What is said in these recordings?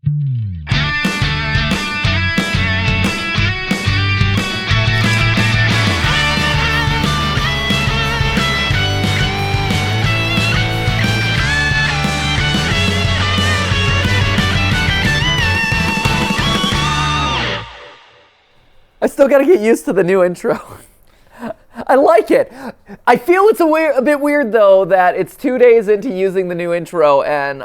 I still gotta get used to the new intro. I like it. I feel it's a bit weird, though, that it's 2 days into using the new intro and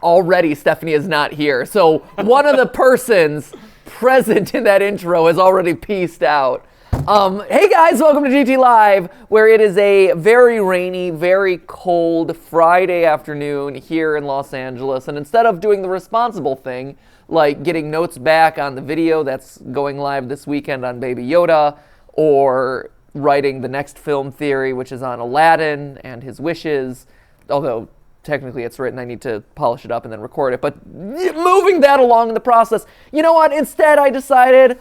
already Stephanie is not here. So one of the persons present in that intro has already pieced out. Hey guys, welcome to GTLive, where it is a very rainy, very cold Friday afternoon here in Los Angeles. And instead of doing the responsible thing, like getting notes back on the video that's going live this weekend on Baby Yoda, or writing the next film theory, which is on Aladdin and his wishes, although technically it's written, I need to polish it up and then record it, but moving that along in the process, you know what, instead I decided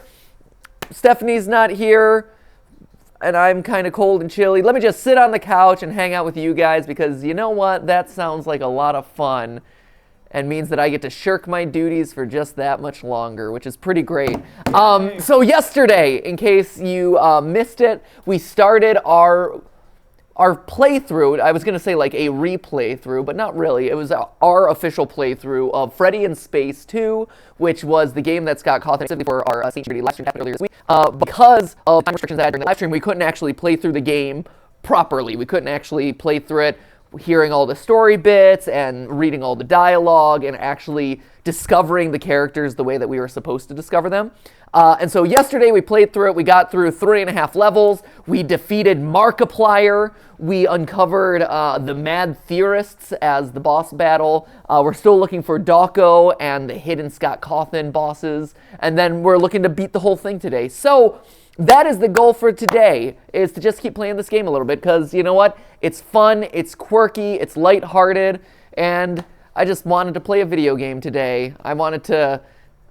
Stephanie's not here and I'm kind of cold and chilly. Let me just sit on the couch and hang out with you guys, because you know what, that sounds like a lot of fun and means that I get to shirk my duties for just that much longer, which is pretty great. So yesterday, in case you missed it, we started our playthrough. I was going to say like a replay through, but not really. It was our official playthrough of Freddy in Space 2, which was the game that Scott Cawthon for our GTLive live stream happened earlier this week. Because of time restrictions that I had during the live stream, we couldn't actually play through the game properly. We couldn't actually play through it hearing all the story bits and reading all the dialogue and actually discovering the characters the way that we were supposed to discover them. And so yesterday we played through it. We got through 3.5 levels. We defeated Markiplier. We uncovered the Mad Theorists as the boss battle. We're still looking for Dawko and the hidden Scott Cawthon bosses. And then we're looking to beat the whole thing today. So that is the goal for today, is to just keep playing this game a little bit, because you know what? It's fun, it's quirky, it's lighthearted, and I just wanted to play a video game today. I wanted to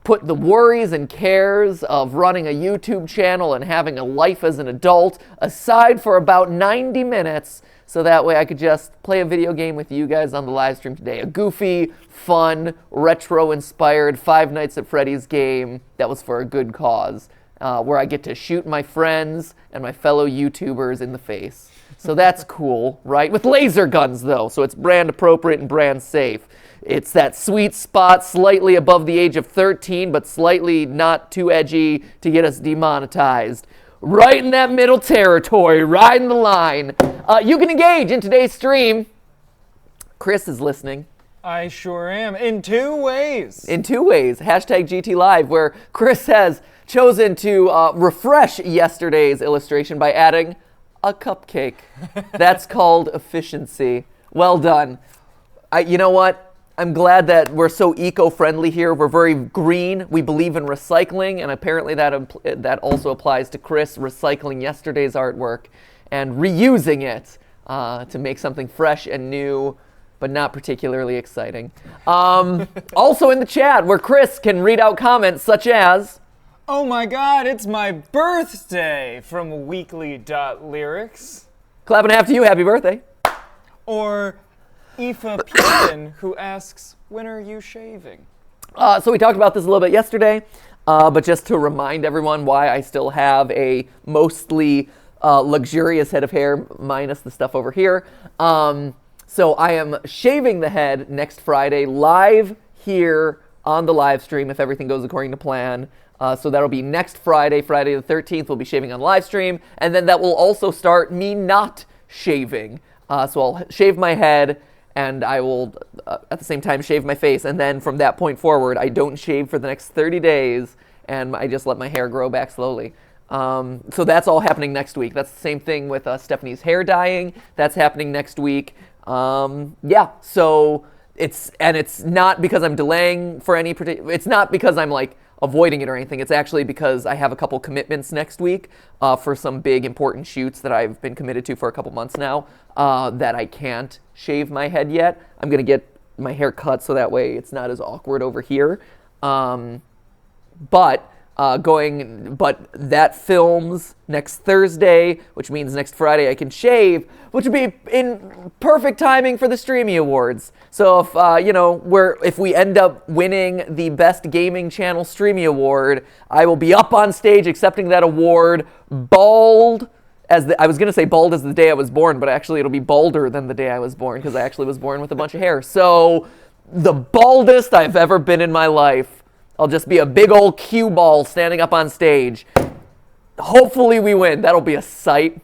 put the worries and cares of running a YouTube channel and having a life as an adult aside for about 90 minutes, so that way I could just play a video game with you guys on the live stream today. A goofy, fun, retro-inspired Five Nights at Freddy's game that was for a good cause. Where I get to shoot my friends and my fellow YouTubers in the face. So that's cool, right? With laser guns, though, so it's brand appropriate and brand safe. It's that sweet spot, slightly above the age of 13, but slightly not too edgy to get us demonetized. Right in that middle territory, riding the line. You can engage in today's stream. Chris is listening. I sure am. In 2 ways. In 2 ways. Hashtag GTLive, where Chris has chosen to refresh yesterday's illustration by adding a cupcake. That's called efficiency. Well done. You know what? I'm glad that we're so eco-friendly here. We're very green. We believe in recycling, and apparently that also applies to Chris recycling yesterday's artwork and reusing it to make something fresh and new, but not particularly exciting. Also in the chat, where Chris can read out comments such as, "Oh my god, it's my birthday," from weekly.lyrics. Clapping half to you, happy birthday. Or Aoife Pearson, who asks, "When are you shaving?" So we talked about this a little bit yesterday, but just to remind everyone why I still have a mostly luxurious head of hair, minus the stuff over here. So I am shaving the head next Friday, live here on the live stream, if everything goes according to plan. So that'll be next Friday, Friday the 13th, we'll be shaving on live stream. And then that will also start me not shaving. So I'll shave my head, and I will, at the same time, shave my face. And then from that point forward, I don't shave for the next 30 days, and I just let my hair grow back slowly. So that's all happening next week. That's the same thing with Stephanie's hair dyeing. That's happening next week. Yeah, so it's not because I'm delaying for any particular, it's not because I'm like avoiding it or anything. It's actually because I have a couple commitments next week for some big important shoots that I've been committed to for a couple months now that I can't shave my head yet. I'm going to get my hair cut so that way it's not as awkward over here. But but that films next Thursday, which means next Friday I can shave, which would be in perfect timing for the Streamy Awards. So if we end up winning the Best Gaming Channel Streamy Award, I will be up on stage accepting that award, bald. I was going to say bald as the day I was born, but actually it'll be balder than the day I was born because I actually was born with a bunch of hair. So the baldest I've ever been in my life. I'll just be a big old cue ball standing up on stage. Hopefully we win. That'll be a sight.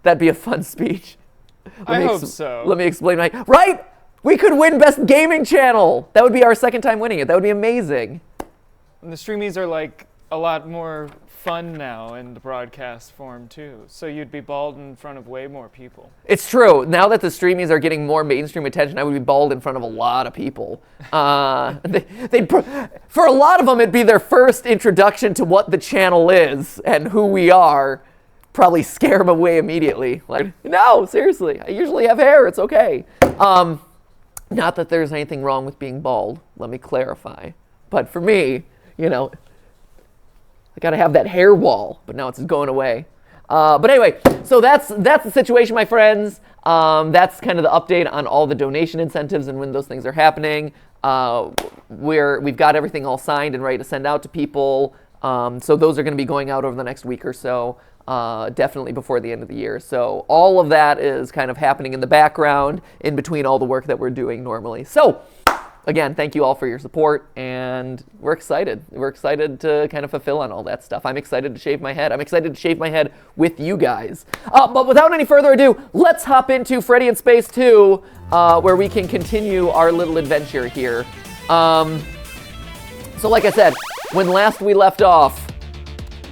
That'd be a fun speech. I hope so. Let me explain right? We could win Best Gaming Channel. That would be our second time winning it. That would be amazing. And the streamies are like a lot more fun now in the broadcast form too. So you'd be bald in front of way more people. It's true. Now that the streamies are getting more mainstream attention, I would be bald in front of a lot of people. For a lot of them, it'd be their first introduction to what the channel is and who we are. Probably scare them away immediately. Like, no, seriously, I usually have hair. It's okay. Not that there's anything wrong with being bald. Let me clarify. But for me, I gotta have that hair wall, but now it's going away. But anyway, so that's the situation, my friends. That's kind of the update on all the donation incentives and when those things are happening. We've got everything all signed and ready to send out to people. So those are going to be going out over the next week or so, definitely before the end of the year. So all of that is kind of happening in the background in between all the work that we're doing normally. So again, thank you all for your support, and we're excited. We're excited to kind of fulfill on all that stuff. I'm excited to shave my head. I'm excited to shave my head with you guys. But without any further ado, let's hop into Freddy in Space 2, where we can continue our little adventure here. So like I said, when last we left off,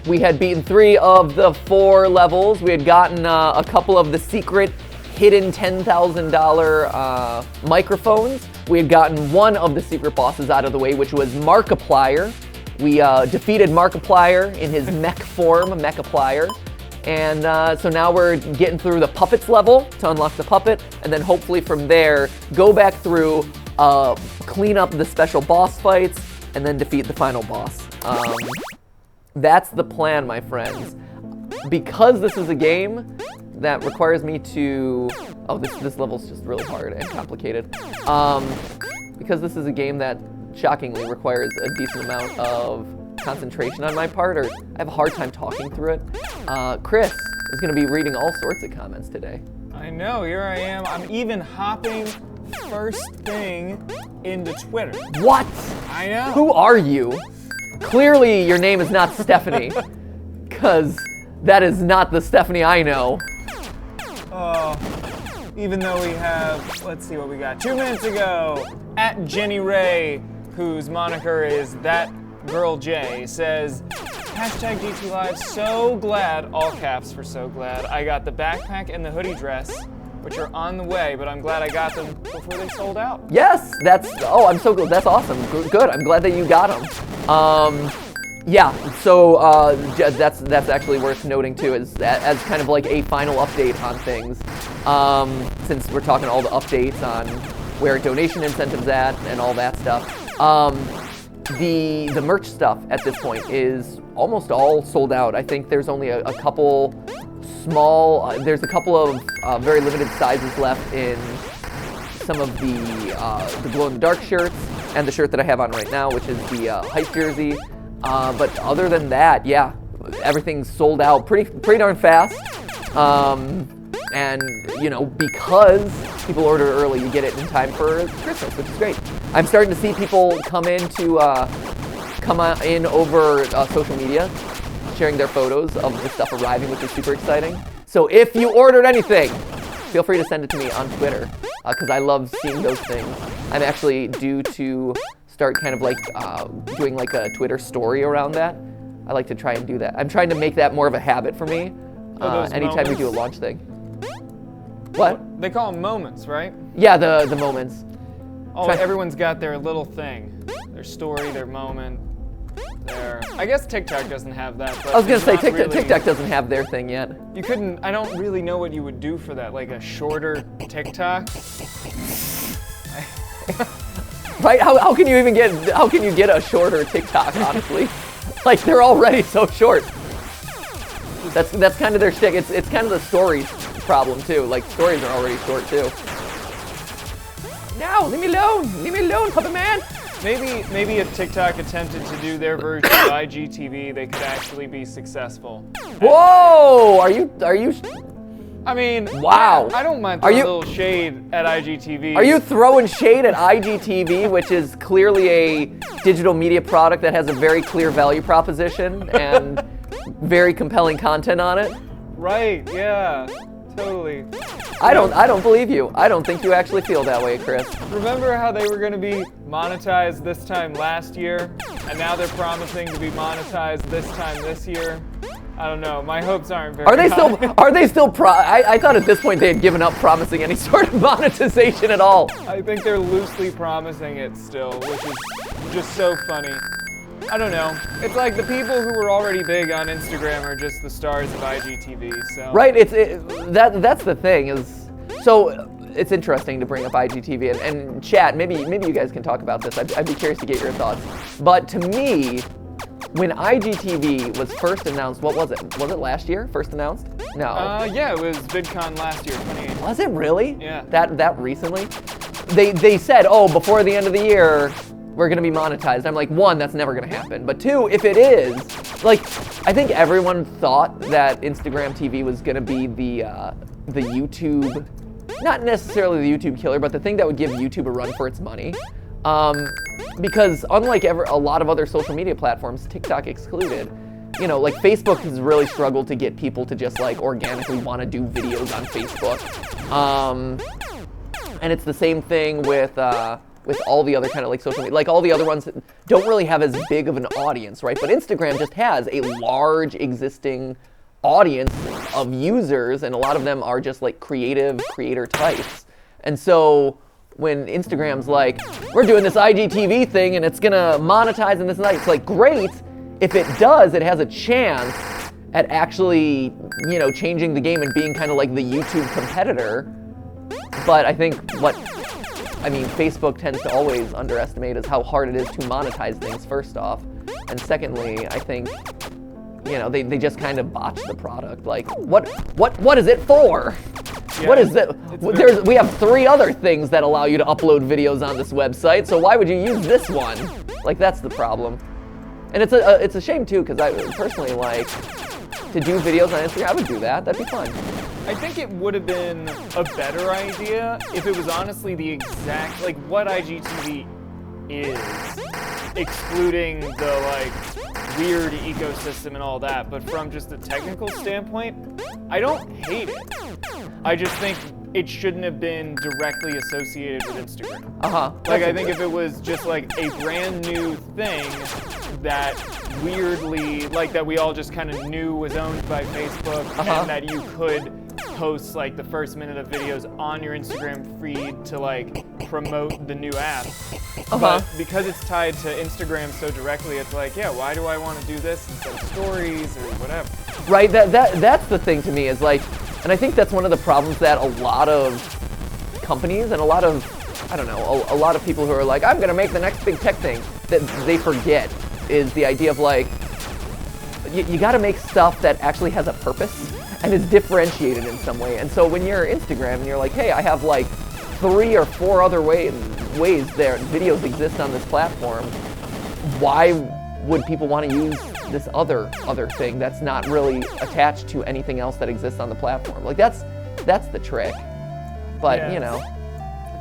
we had beaten 3 of the 4 levels. We had gotten a couple of the secret hidden $10,000 microphones. We had gotten one of the secret bosses out of the way, which was Markiplier. We defeated Markiplier in his mech form, Mechaplier. And so now we're getting through the puppets level to unlock the puppet, and then hopefully from there, go back through, clean up the special boss fights, and then defeat the final boss. That's the plan, my friends. Because this is a game that requires me to... Oh, this level's just really hard and complicated. Because this is a game that shockingly requires a decent amount of concentration on my part, or I have a hard time talking through it. Chris is going to be reading all sorts of comments today. I know, here I am. I'm even hopping first thing into Twitter. What? I know. Who are you? Clearly your name is not Stephanie, because that is not the Stephanie I know. Even though we have, let's see what we got. 2 minutes ago, at Jenny Ray, whose moniker is That Girl J, says, #GTLive, so glad, all caps for so glad, I got the backpack and the hoodie dress, which are on the way, but I'm glad I got them before they sold out. Yes, I'm so good. That's awesome. Good, I'm glad that you got them. Yeah, so that's actually worth noting too, as kind of like a final update on things. Since we're talking all the updates on where donation incentives at and all that stuff. The merch stuff at this point is almost all sold out. I think there's only a couple small, there's a couple of very limited sizes left in some of the glow-in-the-dark shirts and the shirt that I have on right now, which is the Hype jersey. But other than that, yeah, everything's sold out pretty darn fast. And, because people order early, you get it in time for Christmas, which is great. I'm starting to see people come in over social media, sharing their photos of the stuff arriving, which is super exciting. So if you ordered anything, feel free to send it to me on Twitter, because I love seeing those things. I'm actually due to start kind of like doing like a Twitter story around that. I like to try and do that. I'm trying to make that more of a habit for me. Anytime we do a launch thing. What? They call them moments, right? Yeah, the moments. Oh, everyone's got their little thing. Their story, their moment. I guess TikTok doesn't have that. But I was going to say, TikTok doesn't have their thing yet. You couldn't, I don't really know what you would do for that, like a shorter TikTok. Right? How can you get a shorter TikTok, honestly? Like, they're already so short. That's kind of their shtick. It's kind of the stories problem too. Like, stories are already short too. No, leave me alone, puppet man. Maybe if TikTok attempted to do their version of IGTV, they could actually be successful. Whoa! Are you? I mean, wow. I don't mind throwing a little shade at IGTV. Are you throwing shade at IGTV, which is clearly a digital media product that has a very clear value proposition and very compelling content on it? Right, yeah, totally. I don't believe you. I don't think you actually feel that way, Chris. Remember how they were going to be monetized this time last year, and now they're promising to be monetized this time this year? I don't know. My hopes aren't very high. Are they still I thought at this point they had given up promising any sort of monetization at all. I think they're loosely promising it still, which is just so funny. I don't know. It's like the people who were already big on Instagram are just the stars of IGTV, so. Right, that's the thing is, so it's interesting to bring up IGTV and chat, maybe you guys can talk about this. I'd be curious to get your thoughts. But to me, when IGTV was first announced, what was it? Was it last year, first announced? No. Yeah, it was VidCon last year, 2018. Was it really? Yeah. That recently? They said, oh, before the end of the year, we're gonna be monetized. I'm like, one, that's never gonna happen. But two, if it is, like, I think everyone thought that Instagram TV was gonna be the YouTube, not necessarily the YouTube killer, but the thing that would give YouTube a run for its money. Because unlike a lot of other social media platforms, TikTok excluded, you know, like Facebook has really struggled to get people to just like organically want to do videos on Facebook. And it's the same thing with all the other kind of like social media, like all the other ones don't really have as big of an audience, right? But Instagram just has a large existing audience of users, and a lot of them are just like creator types. And so when Instagram's like, we're doing this IGTV thing and it's gonna monetize and this and that, it's like, great. If it does, it has a chance at actually, you know, changing the game and being kind of like the YouTube competitor. But I think Facebook tends to always underestimate is how hard it is to monetize things, first off. And secondly, I think, you know, they just kind of botch the product. Like, what is it for? Yeah, what is it? We have 3 other things that allow you to upload videos on this website, so why would you use this one? Like, that's the problem. And it's a shame too, because I personally like to do videos on Instagram. I would do that. That'd be fun. I think it would have been a better idea if it was honestly the exact, like, what IGTV is, excluding the, like, weird ecosystem and all that, but from just a technical standpoint, I don't hate it. I just think it shouldn't have been directly associated with Instagram. Like, I think if it was just, like, a brand new thing that weirdly, like, that we all just kind of knew was owned by Facebook, and that you could post like the first minute of videos on your Instagram feed to like promote the new app. But because it's tied to Instagram so directly, it's like, yeah, why do I want to do this instead of stories or whatever? Right, that's the thing to me is like, and I think that's one of the problems that a lot of companies and a lot of, I don't know, a lot of people who are like, I'm gonna make the next big tech thing, that they forget is the idea of like, you gotta make stuff that actually has a purpose and is differentiated in some way. And so when you're Instagram and you're like, hey, I have like 3 or 4 other ways there videos exist on this platform, why would people want to use this other thing that's not really attached to anything else that exists on the platform? Like that's the trick. But yeah, you know,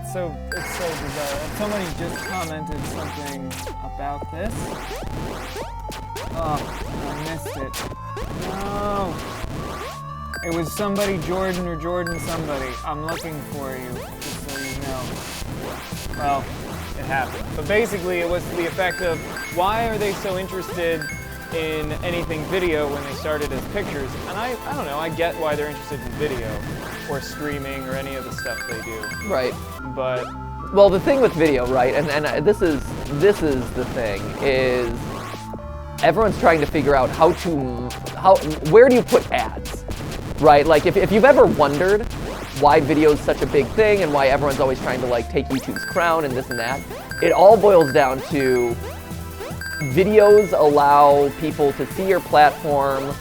it's so bizarre. Somebody just commented something about this. Oh, I missed it. No. It was somebody, Jordan or Jordan somebody. I'm looking for you, just so you know. Well, it happened. But basically, it was to the effect of, why are they so interested in anything video when they started as pictures? And I don't know, I get why they're interested in video, or streaming, or any of the stuff they do. Right. But well, the thing with video, right, and this is the thing, is everyone's trying to figure out where do you put ads? Right, like if you've ever wondered why video is such a big thing and why everyone's always trying to like take YouTube's crown and this and that, it all boils down to videos allow people to see your platform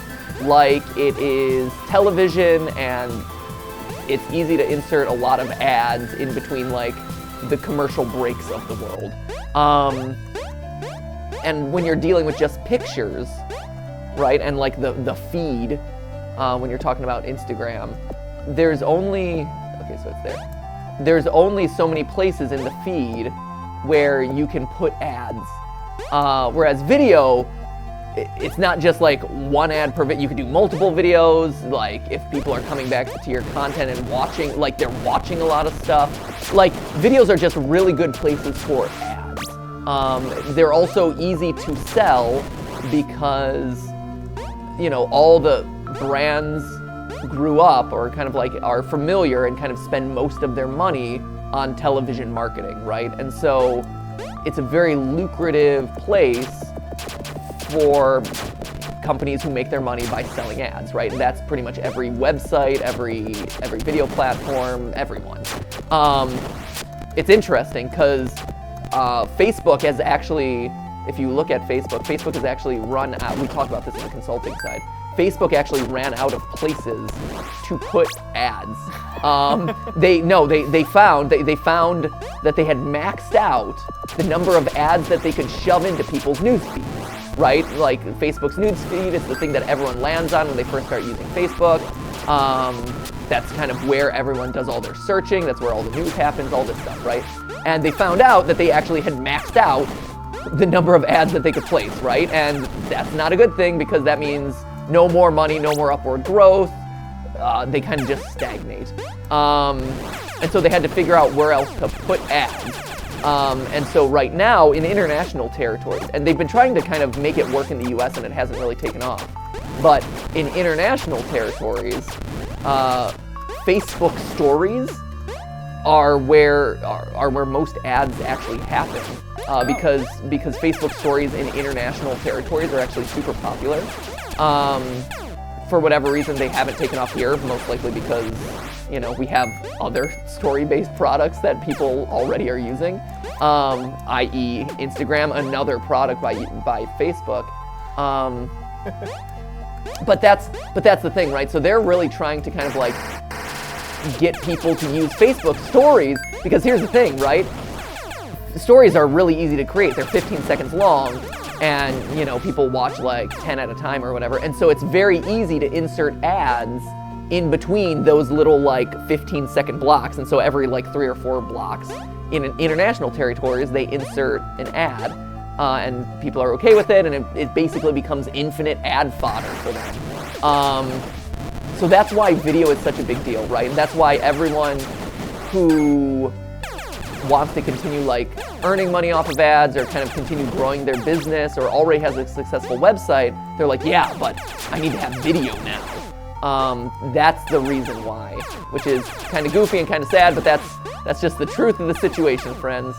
like it is television, and it's easy to insert a lot of ads in between like the commercial breaks of the world. And when you're dealing with just pictures, right, and like the feed, when you're talking about Instagram, there's only, okay, so it's there. There's only so many places in the feed where you can put ads. Whereas video, it's not just like one ad per video. You can do multiple videos. Like if people are coming back to your content and watching, like they're watching a lot of stuff. Like videos are just really good places for ads. They're also easy to sell because, you know, all the brands grew up or kind of like are familiar and kind of spend most of their money on television marketing, right? And so it's a very lucrative place for companies who make their money by selling ads, right? And that's pretty much every website, every video platform, everyone. It's interesting because Facebook has actually, if you look at Facebook, Facebook has actually run out, we talk about this in the consulting side, Facebook actually ran out of places to put ads. They found that they had maxed out the number of ads that they could shove into people's news feeds, right? Like Facebook's news feed is the thing that everyone lands on when they first start using Facebook. That's kind of where everyone does all their searching. That's where all the news happens, all this stuff, right? And they found out that they actually had maxed out the number of ads that they could place, right? And that's not a good thing because that means no more money, no more upward growth. They kind of just stagnate. And so they had to figure out where else to put ads. And so right now in international territories, and they've been trying to kind of make it work in the US and it hasn't really taken off, but in international territories, Facebook stories are where most ads actually happen. Because Facebook stories in international territories are actually super popular. For whatever reason, they haven't taken off here, most likely because, you know, we have other story-based products that people already are using, i.e. Instagram, another product by Facebook. But that's the thing, right? So they're really trying to kind of like get people to use Facebook stories, because here's the thing, right? Stories are really easy to create. They're 15 seconds long, and, you know, people watch like 10 at a time or whatever. And so it's very easy to insert ads in between those little like 15-second blocks. And so every like 3 or 4 blocks in international territories, they insert an ad, and people are okay with it, and it basically becomes infinite ad fodder for them. So that's why video is such a big deal, right? And that's why everyone who wants to continue like earning money off of ads or kind of continue growing their business or already has a successful website, they're like, yeah, but I need to have video now. That's the reason why, which is kind of goofy and kind of sad, but that's just the truth of the situation, friends.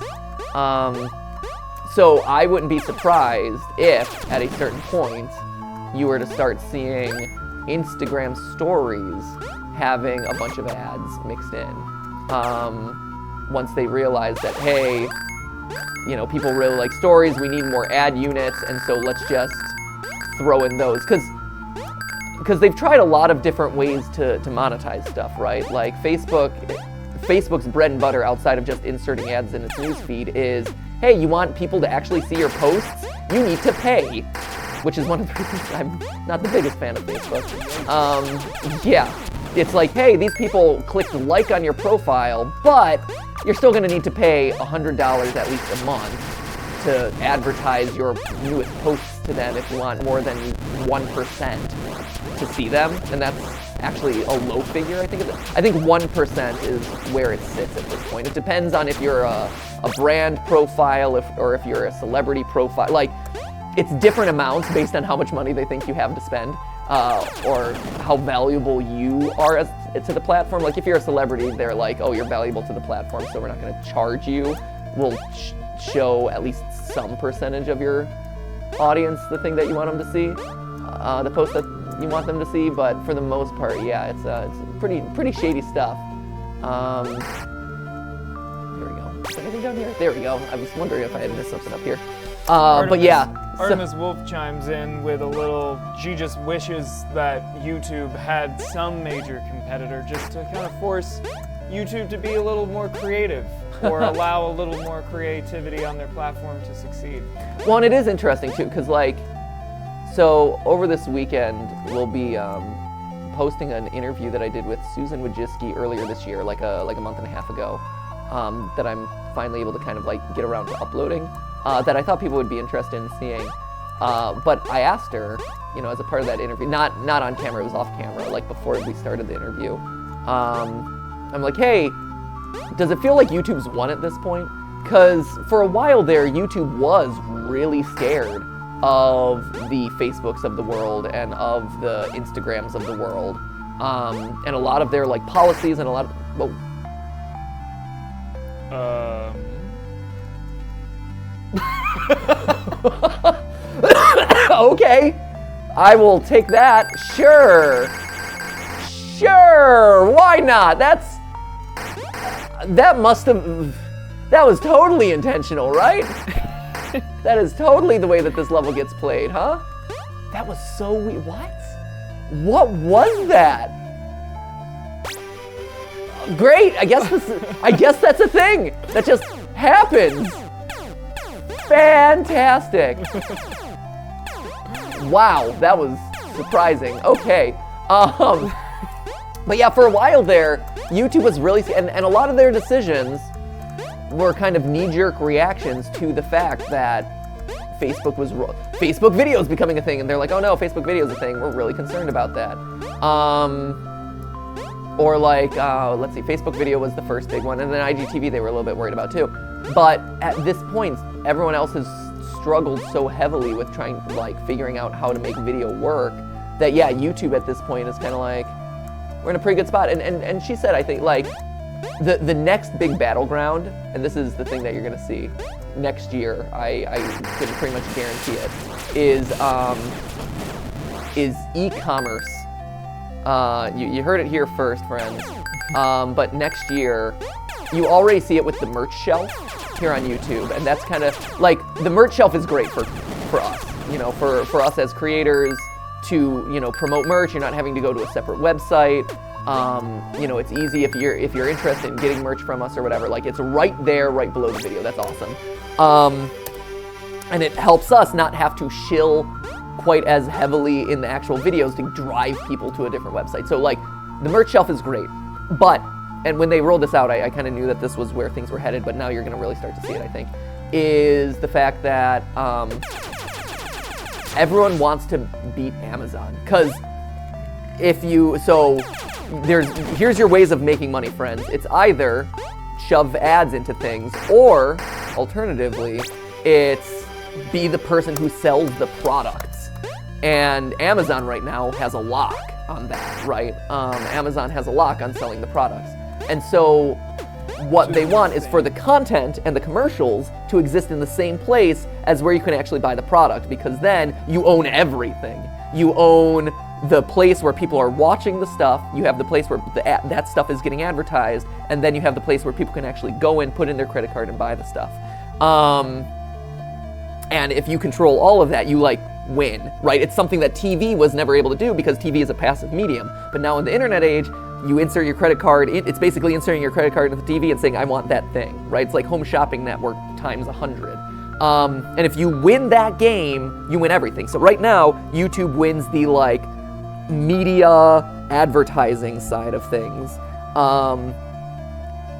So I wouldn't be surprised if at a certain point you were to start seeing Instagram stories having a bunch of ads mixed in. Once they realize that, hey, you know, people really like stories, we need more ad units, and so let's just throw in those. Because they've tried a lot of different ways to monetize stuff, right? Like Facebook's bread and butter outside of just inserting ads in its newsfeed is, hey, you want people to actually see your posts? You need to pay, which is one of the reasons I'm not the biggest fan of Facebook. Yeah, it's like, hey, these people clicked like on your profile, but you're still gonna need to pay $100 at least a month to advertise your newest posts to them if you want more than 1% to see them, and that's actually a low figure, I think. I think 1% is where it sits at this point. It depends on if you're a brand profile or if you're a celebrity profile. Like, it's different amounts based on how much money they think you have to spend, or how valuable you are to the platform. Like if you're a celebrity, they're like, oh, you're valuable to the platform, so we're not going to charge you. We'll show at least some percentage of your audience the thing that you want them to see, the post that you want them to see. But for the most part, yeah, it's pretty shady stuff. There we go. Is there anything down here? There we go. I was wondering if I had missed something up here. But yeah, Artemis Wolf chimes in with a little, she just wishes that YouTube had some major competitor just to kind of force YouTube to be a little more creative or allow a little more creativity on their platform to succeed. Well, and it is interesting too, because like, so over this weekend, we'll be posting an interview that I did with Susan Wojcicki earlier this year, like a month and a half ago, that I'm finally able to kind of like get around to uploading, that I thought people would be interested in seeing. But I asked her, you know, as a part of that interview, not on camera, it was off camera, like before we started the interview. I'm like, hey, does it feel like YouTube's won at this point? Because for a while there, YouTube was really scared of the Facebooks of the world and of the Instagrams of the world. And a lot of their like policies and a lot of, okay, I will take that. Sure, why not? That was totally intentional, right? That is totally the way that this level gets played, huh? That was so weird. What was that? Great, I guess that's a thing that just happens. Fantastic. Wow, that was surprising. Okay. But yeah, for a while there, YouTube was really, and a lot of their decisions were kind of knee-jerk reactions to the fact that Facebook video is becoming a thing, and they're like, oh no, Facebook video is a thing, we're really concerned about that. Or like, let's see, Facebook video was the first big one, and then IGTV they were a little bit worried about too. But at this point, everyone else has struggled so heavily with figuring out how to make video work that yeah, YouTube at this point is kind of like, we're in a pretty good spot. And she said, I think, like, the next big battleground, and this is the thing that you're gonna see next year, I can pretty much guarantee it, is e-commerce. You heard it here first, friends. But next year, you already see it with the merch shelf here on YouTube, and that's kind of like, the merch shelf is great for us, you know, for us as creators to, you know, promote merch. You're not having to go to a separate website. You know, it's easy if you're interested in getting merch from us or whatever. Like, it's right there, right below the video. That's awesome. And it helps us not have to shill quite as heavily in the actual videos to drive people to a different website. So like, the merch shelf is great, but, and when they rolled this out, I kind of knew that this was where things were headed, but now you're gonna really start to see it, I think, is the fact that everyone wants to beat Amazon. Because here's your ways of making money, friends. It's either shove ads into things, or alternatively, it's be the person who sells the products. And Amazon right now has a lock on that, right? Amazon has a lock on selling the products. And so what they want is for the content and the commercials to exist in the same place as where you can actually buy the product, because then you own everything. You own the place where people are watching the stuff, you have the place where that stuff is getting advertised, and then you have the place where people can actually go in, put in their credit card, and buy the stuff. And if you control all of that, you like win, right? It's something that TV was never able to do because TV is a passive medium. But now in the internet age, you insert your credit card, it's basically inserting your credit card into the TV and saying, I want that thing, right? It's like Home Shopping Network times 100. And if you win that game, you win everything. So right now, YouTube wins the like media advertising side of things.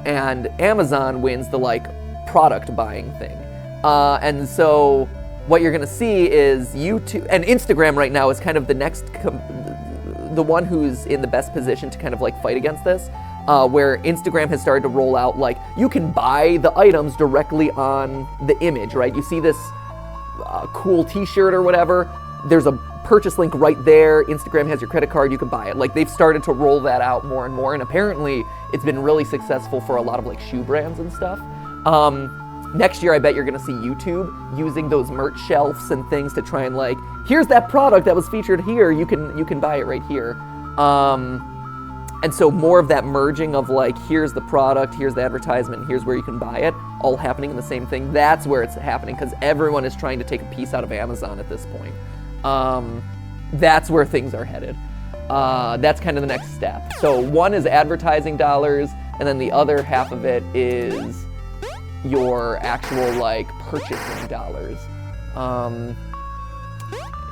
And Amazon wins the like product buying thing. And so what you're gonna see is YouTube, and Instagram right now is kind of the next, the one who's in the best position to kind of like fight against this, where Instagram has started to roll out, like, you can buy the items directly on the image, right? You see this cool t-shirt or whatever, there's a purchase link right there, Instagram has your credit card, you can buy it. Like, they've started to roll that out more and more, and apparently it's been really successful for a lot of like shoe brands and stuff. Next year, I bet you're gonna see YouTube using those merch shelves and things to try and like, here's that product that was featured here, you can buy it right here. And so more of that merging of like, here's the product, here's the advertisement, here's where you can buy it, all happening in the same thing. That's where it's happening because everyone is trying to take a piece out of Amazon at this point. That's where things are headed. That's kind of the next step. So one is advertising dollars, and then the other half of it is your actual like purchasing dollars.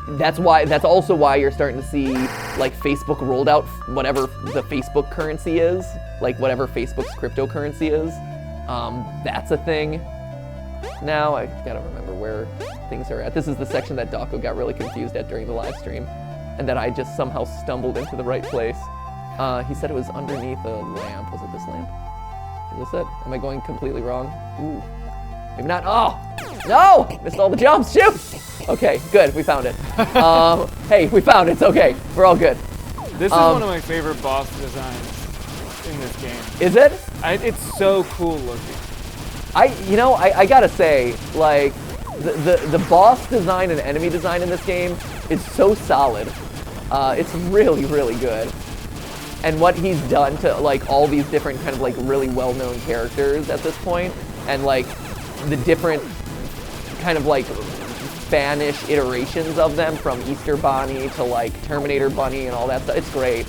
That's also why you're starting to see like Facebook rolled out whatever the Facebook currency is, like whatever Facebook's cryptocurrency is. That's a thing. Now I gotta remember where things are at. This is the section that Dawko got really confused at during the live stream, and that I just somehow stumbled into the right place. He said it was underneath a lamp. Was it this lamp? Is this it? Am I going completely wrong? Ooh. Maybe not. Oh! No! Missed all the jumps. Shoot! Okay, good. We found it. Hey, we found it. It's okay. We're all good. This is one of my favorite boss designs in this game. Is it? It's so cool looking. I gotta say, like, the boss design and enemy design in this game is so solid. It's really, really good. And what he's done to, like, all these different kind of, like, really well-known characters at this point, and, like, the different kind of, like, Spanish iterations of them, from Easter Bonnie to, like, Terminator Bunny and all that stuff. It's great.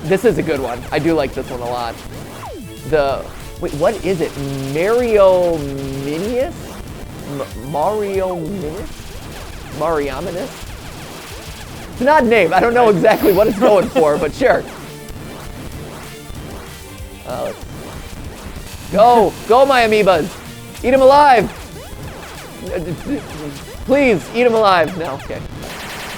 This is a good one. I do like this one a lot. Wait, what is it? Mario Minius? Mario Minius? Mariaminus? It's an odd name. I don't know exactly what it's going for, but sure. Let's go! Go, my amoebas! Eat them alive! Please, eat them alive. No, okay.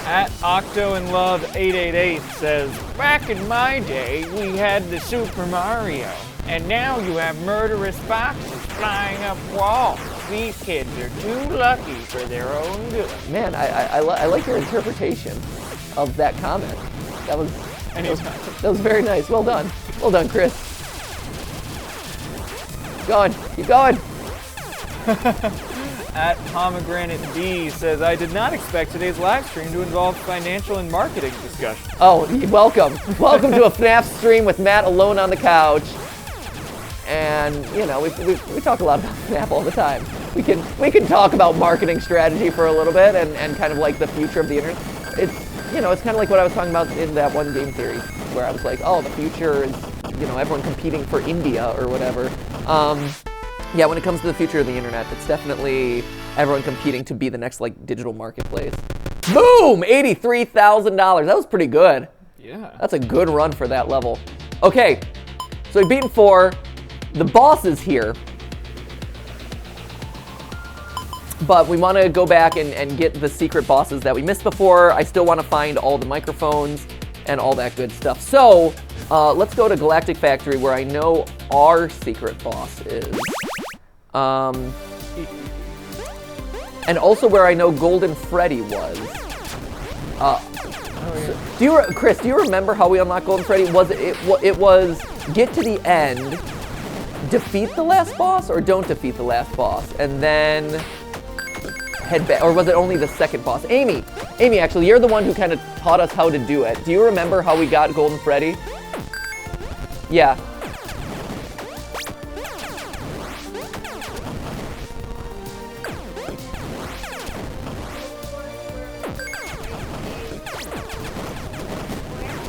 At OctoInLove888 says, back in my day, we had the Super Mario, and now you have murderous foxes flying up walls. These kids are too lucky for their own good. Man, I like your interpretation of that comment. That was very nice. Well done. Well done, Chris. Keep going. Keep going. At Pomegranate D says, I did not expect today's live stream to involve financial and marketing discussion. Oh, welcome. Welcome to a FNAF stream with Matt alone on the couch. And, you know, we talk a lot about FNAF all the time. We can talk about marketing strategy for a little bit and kind of like the future of the internet. It's, you know, it's kind of like what I was talking about in that one game theory, where I was like, oh, the future is, you know, everyone competing for India or whatever. Yeah, when it comes to the future of the internet, it's definitely everyone competing to be the next, like, digital marketplace. Boom! $83,000. That was pretty good. Yeah. That's a good run for that level. Okay, so we've beaten 4. The boss is here. But we want to go back and get the secret bosses that we missed before. I still want to find all the microphones and all that good stuff. So, let's go to Galactic Factory, where I know our secret boss is. And also where I know Golden Freddy was. Chris, do you remember how we unlocked Golden Freddy? It was get to the end, defeat the last boss, or don't defeat the last boss, and then head back, or was it only the second boss? Amy, actually, you're the one who kind of taught us how to do it. Do you remember how we got Golden Freddy? Yeah.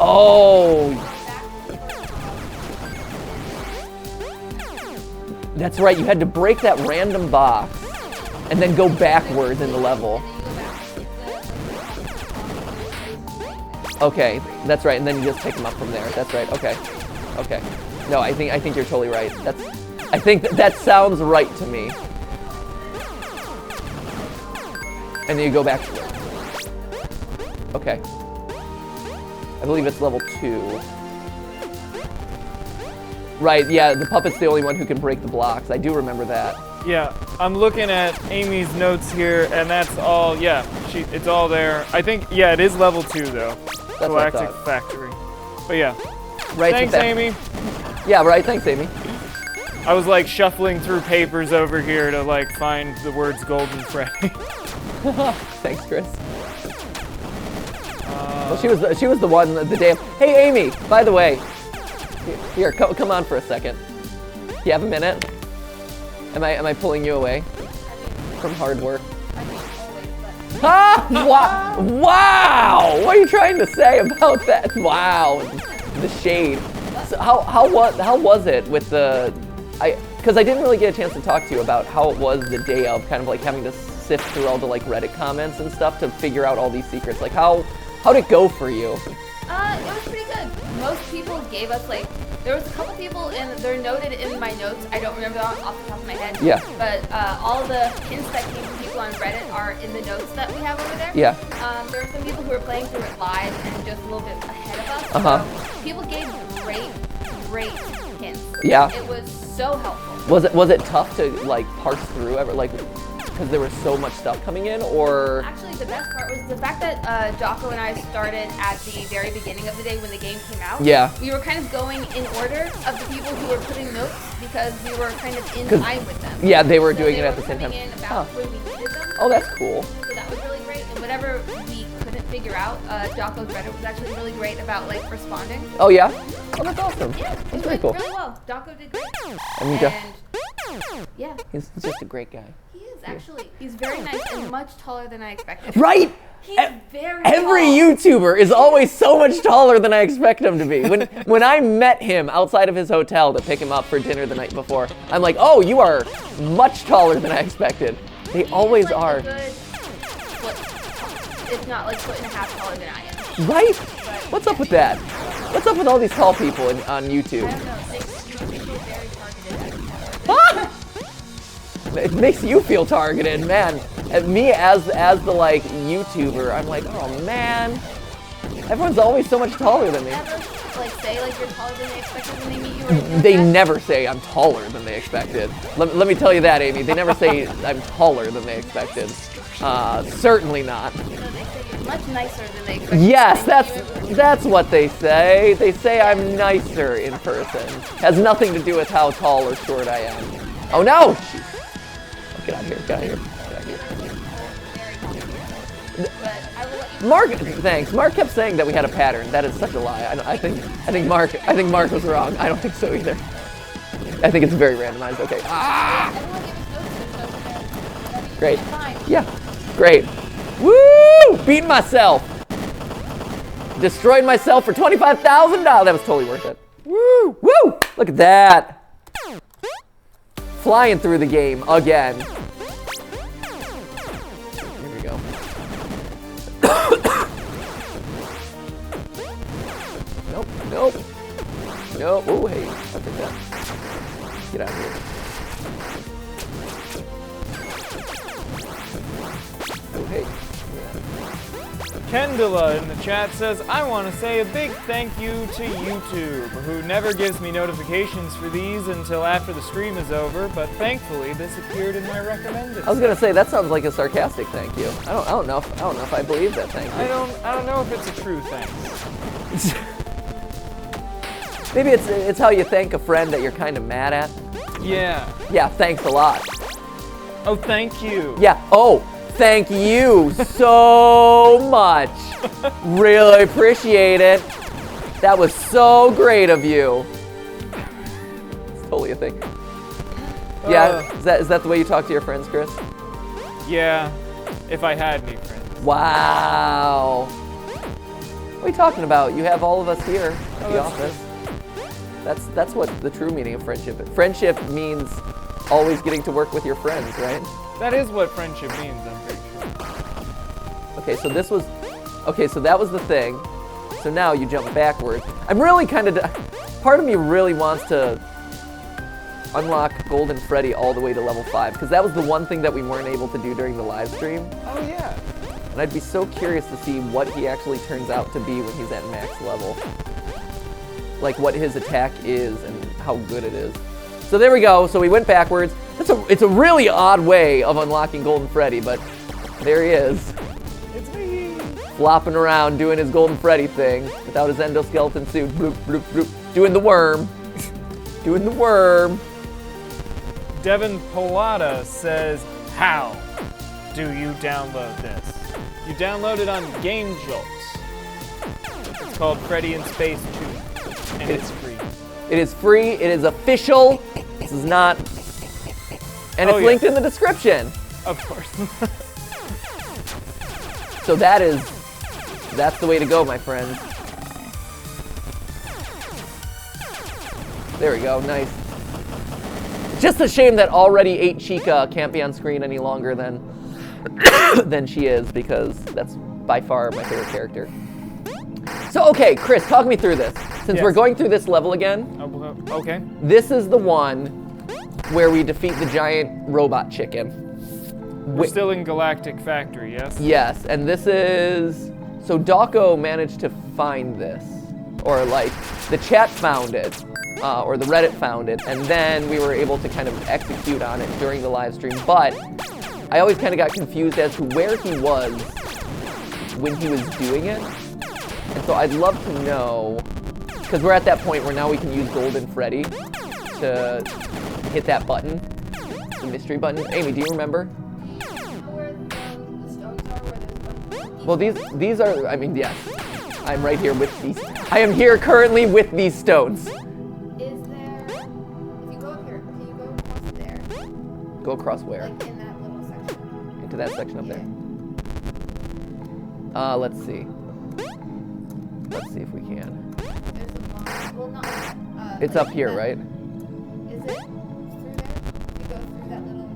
Oh. That's right, you had to break that random box and then go backwards in the level. Okay, that's right, and then you just pick them up from there. That's right, okay. Okay. No, I think you're totally right. I think that sounds right to me. And then you go back. Okay. I believe it's level 2. Right, yeah, the puppet's the only one who can break the blocks. I do remember that. Yeah, I'm looking at Amy's notes here, and that's all, yeah, it's all there. I think, yeah, it is level 2, though. That's Galactic Factory. But yeah. Right. Thanks, Amy. Yeah, right, thanks, Amy. I was, like, shuffling through papers over here to, like, find the words Golden Freddy. Thanks, Chris. Well, she was the one the day. Hey, Amy. By the way, here, come on for a second. Do you have a minute? Am I pulling you away from hard work? Ah! Wow! What are you trying to say about that? Wow, the shade. So how was it with the? Because I didn't really get a chance to talk to you about how it was the day of, kind of like having to sift through all the like Reddit comments and stuff to figure out all these secrets. Like how'd it go for you? It was pretty good. Most people gave us like, there was a couple people and they're noted in my notes. I don't remember them off the top of my head. Yeah. But all the hints that came from people on Reddit are in the notes that we have over there. Yeah. There were some people who were playing through it live and just a little bit ahead of us. Uh-huh. So people gave great hints. Yeah. It was so helpful. Was it tough to like parse through because there was so much stuff coming in, or? Actually, the best part was the fact that Jocko and I started at the very beginning of the day when the game came out. Yeah. We were kind of going in order of the people who were putting notes because we were kind of in line with them. Yeah, they were So doing they it at were the same time. coming in about when we needed them. Oh, that's cool. So that was really great. And whatever we couldn't figure out, Jocko's Reddit was actually really great about like responding. Oh yeah? Oh, that's awesome. Yeah, That's it very went cool. really well. Jocko did great. I mean, And yeah, he's just a great guy. he is actually. He's very nice and much taller than I expected. Right? He's very Every tall. YouTuber is always so much taller than I expect him to be. When I met him outside of his hotel to pick him up for dinner the night before, I'm like, oh, you are much taller than I expected. They always He's like are. a good foot, if not like foot and a half taller than I am. Right? What's up with that? What's up with all these tall people on YouTube? I don't know. They feel very targeted. Ah! It makes you feel targeted, man. And me as the like YouTuber, I'm like, oh man, everyone's always so much taller than me. Ever like say like you're taller than they expected when they meet you? Or anything like They that? never say I'm taller than they expected. Let me tell you that, Amy. They never say I'm taller than they expected. Certainly not. No, they say you're much nicer than they expected. Yes, when they meet you in person. that's what they say. They say I'm nicer in person. Has nothing to do with how tall or short I am. Oh no! Jeez. Oh, get out of here! Get out of here! Get out of here! But I will let you. Mark, thanks. Mark kept saying that we had a pattern. That is such a lie. I think Mark was wrong. I don't think so either. I think it's very randomized. Okay. Ah! I will let you notes. Whatever you Great. can't find. Yeah. Great. Woo! Beating myself. Destroyed myself for $25,000. That was totally worth it. Woo! Woo! Look at that. Flying through the game again. Here we go. Nope. Nope. Nope. Oh, hey. Look at that. Get out of here. Oh, hey. Kendala in the chat says, I want to say a big thank you to YouTube, who never gives me notifications for these until after the stream is over, but thankfully this appeared in my recommended. I was gonna say that sounds like a sarcastic thank you. I don't know if I believe that thank you. I don't know if it's a true thanks. Maybe it's how you thank a friend that you're kind of mad at. Yeah. Yeah, thanks a lot. Oh, thank you. Yeah. Oh, thank you so much. Really appreciate it. That was so great of you. It's totally a thing. Yeah. Is that the way you talk to your friends, Chris? Yeah. If I had any friends. Wow. What are you talking about? You have all of us here at the that's office. That's what the true meaning of friendship is. Friendship means always getting to work with your friends, right? That is what friendship means, I'm pretty sure. Okay, so that was the thing. So now you jump backwards. I'm really part of me really wants to unlock Golden Freddy all the way to level 5, because that was the one thing that we weren't able to do during the live stream. Oh, yeah. And I'd be so curious to see what he actually turns out to be when he's at max level. Like what his attack is and how good it is. So there we go. So we went backwards. It's a really odd way of unlocking Golden Freddy, but there he is. It's me. Flopping around doing his Golden Freddy thing without his endoskeleton suit. Bloop, bloop, bloop. Doing the worm. Doing the worm. Devin Pilata says, how do you download this? You download it on Game Jolt. It's called Freddy in Space 2, and it's free. It is free. It is official. This is not... And it's linked in the description. Of course. So that's the way to go, my friends. There we go, nice. Just a shame that already 8 Chica can't be on screen any longer than she is, because that's by far my favorite character. So, okay, Chris, talk me through this. Since we're going through this level again. Okay. This is the one where we defeat the giant robot chicken. We're still in Galactic Factory, yes? Yes, and this is... So Dawko managed to find this. Or like, the chat found it. Or the Reddit found it. And then we were able to kind of execute on it during the live stream. But I always kind of got confused as to where he was when he was doing it. And so I'd love to know... Because we're at that point where now we can use Golden Freddy to hit that button. The mystery button. Amy, do you remember? Well, these are, I mean, yes. I'm right here with these. I am here currently with these stones. Is there, if you go up here, can you go across there? Go across where? Like in that little section. Into that section up there. Let's see. Let's see if we can. There's a box. Well, not, it's like up here, right? Is it through there? You go through that little...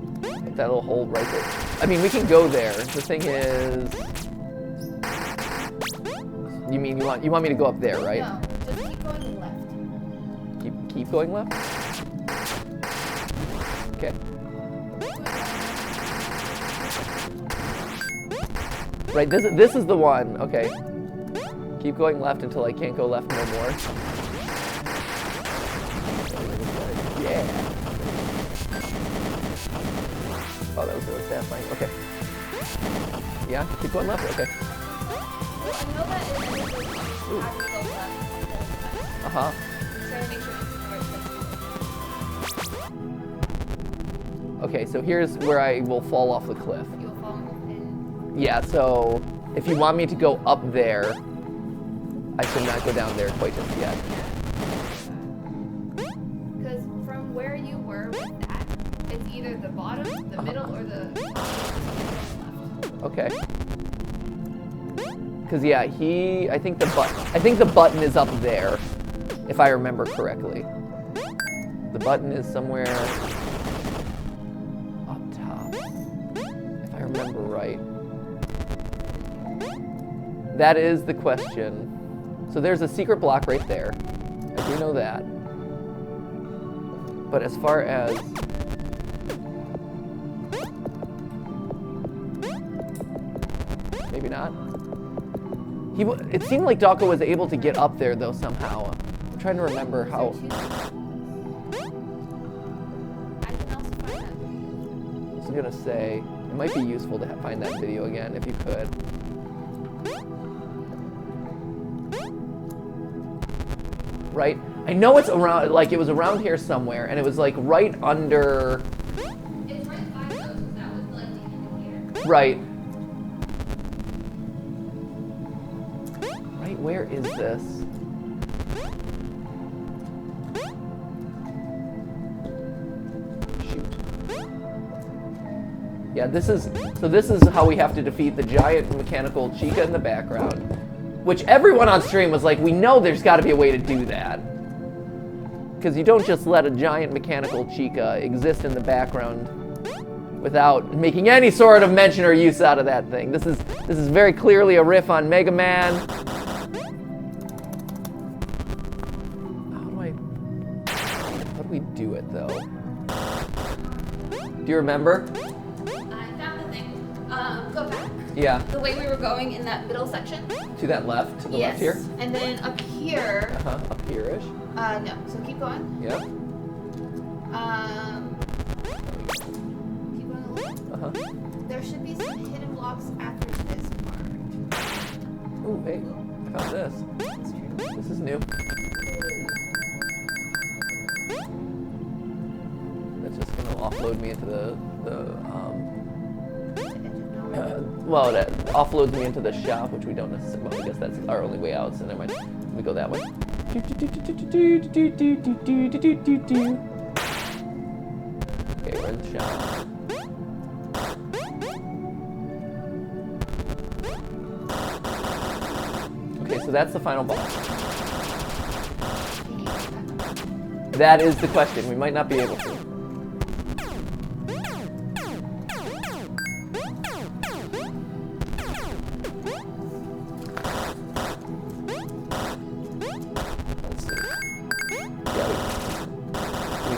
That little hole right there. I mean, we can go there. The thing is... You mean you want me to go up there, right? No, just keep going left. Keep going left? Okay. Right, this is the one. Okay. Keep going left until I can't go left no more. Yeah. Oh, that was really satisfying. Okay. Yeah, keep going left. Okay. Well, I know that it is like, have to go left. Uh-huh. Trying to make sure this is the right place. Okay, so here's where I will fall off the cliff. You will fall in. Yeah, so if you want me to go up there, I should not go down there quite just yet. Because from where you were with that, it's either the bottom, the middle, or the left. Okay. Because yeah, I think the button is up there, if I remember correctly. The button is somewhere up top, if I remember right. That is the question. So there's a secret block right there. I do know that. But as far as... Maybe not. It seemed like Dawko was able to get up there though somehow. I'm trying to remember how... I can also find that. I was gonna say, it might be useful to find that video again if you could. Right? I know it's around, like it was around here somewhere, and it was like right under... It's right by those, that was like the indicator. Right. Right, where is this? Shoot. Yeah, this is how we have to defeat the giant mechanical Chica in the background. Which everyone on stream was like, we know there's got to be a way to do that. Because you don't just let a giant mechanical Chica exist in the background without making any sort of mention or use out of that thing. This is very clearly a riff on Mega Man. How do we do it though? Do you remember? I found the thing. Go back. Yeah. The way we were going in that middle section. To that left? To the Yes. left here? And then up here. Uh-huh. Up here-ish? No. So keep going. Yep. Keep going a little bit. Uh-huh. There should be some hidden blocks after this part. Ooh, hey. I found this. That's true. This is new. That's just gonna offload me into the well, that offloads me into the shop, which we don't necessarily, well, I guess that's our only way out, so never mind. We go that way. Okay, we're in the shop. Okay, so that's the final boss. That is the question. We might not be able to. Let's see. Yeah, we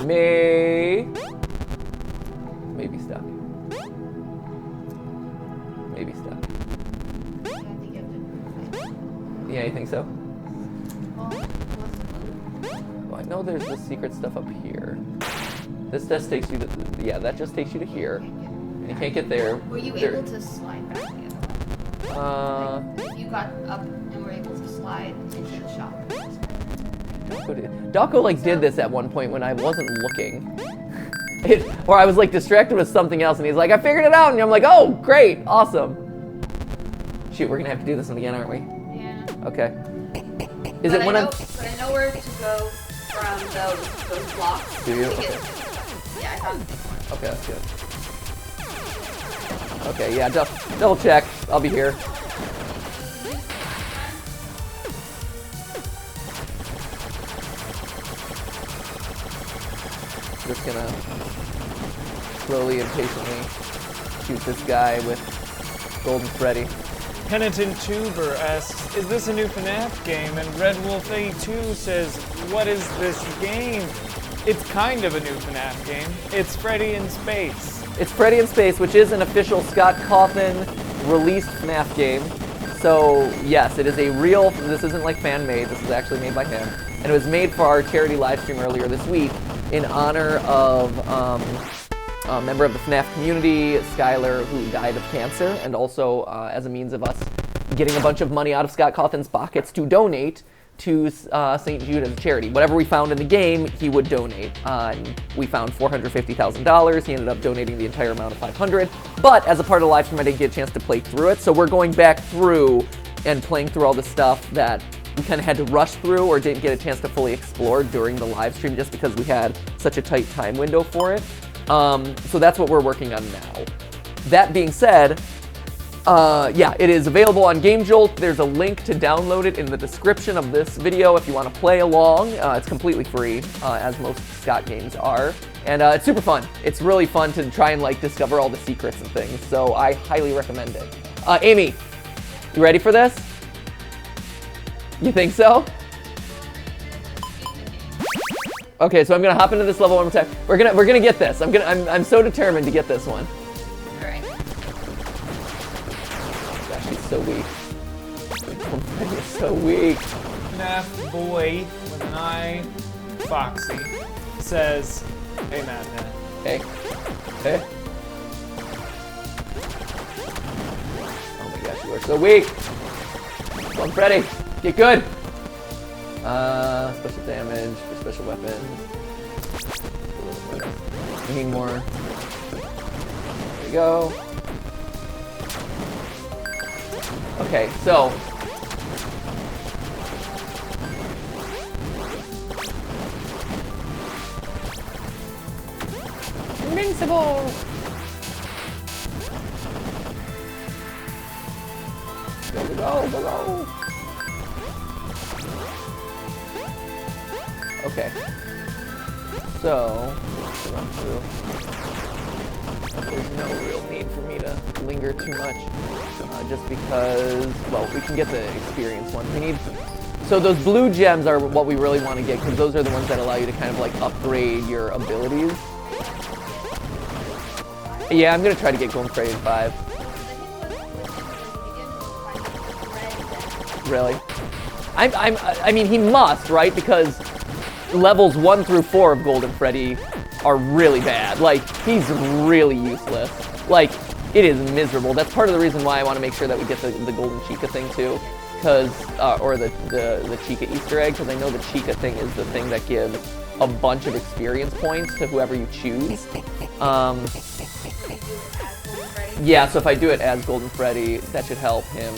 may be stuck. Maybe stuck. Yeah, you think so? I know there's the secret stuff up here. This just takes you to, yeah, that just takes you to here. And you can't get there. Were you able to slide back the other way? If you got up and were able to slide into the shop. Daco like did this at one point when I wasn't looking. Or I was like distracted with something else and he's like, I figured it out, and I'm like, oh, great, awesome. Shoot, we're gonna have to do this one again, aren't we? Yeah. Okay. Is But it when I know where to go from those blocks. Do you? To Okay. Yeah, I found it. Okay, that's good. Okay, yeah, double check. I'll be here. Just gonna slowly and patiently shoot this guy with Golden Freddy. Penitent Tuber asks, is this a new FNAF game? And Red Wolf 82 says, what is this game? It's kind of a new FNAF game. It's Freddy in Space. It's Freddy in Space, which is an official Scott Cawthon released FNAF game. So yes, it is a real, this isn't like fan made, this is actually made by him. And it was made for our charity live stream earlier this week in honor of a member of the FNAF community, Skylar, who died of cancer, and also as a means of us getting a bunch of money out of Scott Cawthon's pockets to donate to St. Jude as a charity. Whatever we found in the game, he would donate. And we found $450,000. He ended up donating the entire amount of $500. But as a part of the live stream, I didn't get a chance to play through it. So we're going back through and playing through all the stuff that we kind of had to rush through or didn't get a chance to fully explore during the live stream just because we had such a tight time window for it. So that's what we're working on now. That being said, yeah, it is available on GameJolt. There's a link to download it in the description of this video if you want to play along. It's completely free, as most Scott games are. And it's super fun. It's really fun to try and like discover all the secrets and things. So I highly recommend it. Amy, you ready for this? You think so? Okay, so I'm gonna hop into this level one more time. We're gonna get this. I'm so determined to get this one. Alright. Gosh, he's so weak. He's so weak. FNAF boy with an I, Foxy, says, hey Madman. Hey. Hey. Oh my gosh, you are so weak. Come on, Freddy. Get good. Special damage for special weapons. We need more. There we go. Okay, so. Invincible! Go, go, go, go, go! Okay. So, let's run through. There's no real need for me to linger too much, just because, well, we can get the experience ones. We need, so those blue gems are what we really want to get, because those are the ones that allow you to kind of like upgrade your abilities. Yeah, I'm gonna try to get Golden Freddy in 5. Really? I mean, he must, right? Because levels 1 through 4 of Golden Freddy are really bad. Like, he's really useless. Like, it is miserable. That's part of the reason why I want to make sure that we get the Golden Chica thing too, because or the Chica Easter egg, because I know the Chica thing is the thing that gives a bunch of experience points to whoever you choose. Yeah, so if I do it as Golden Freddy, that should help him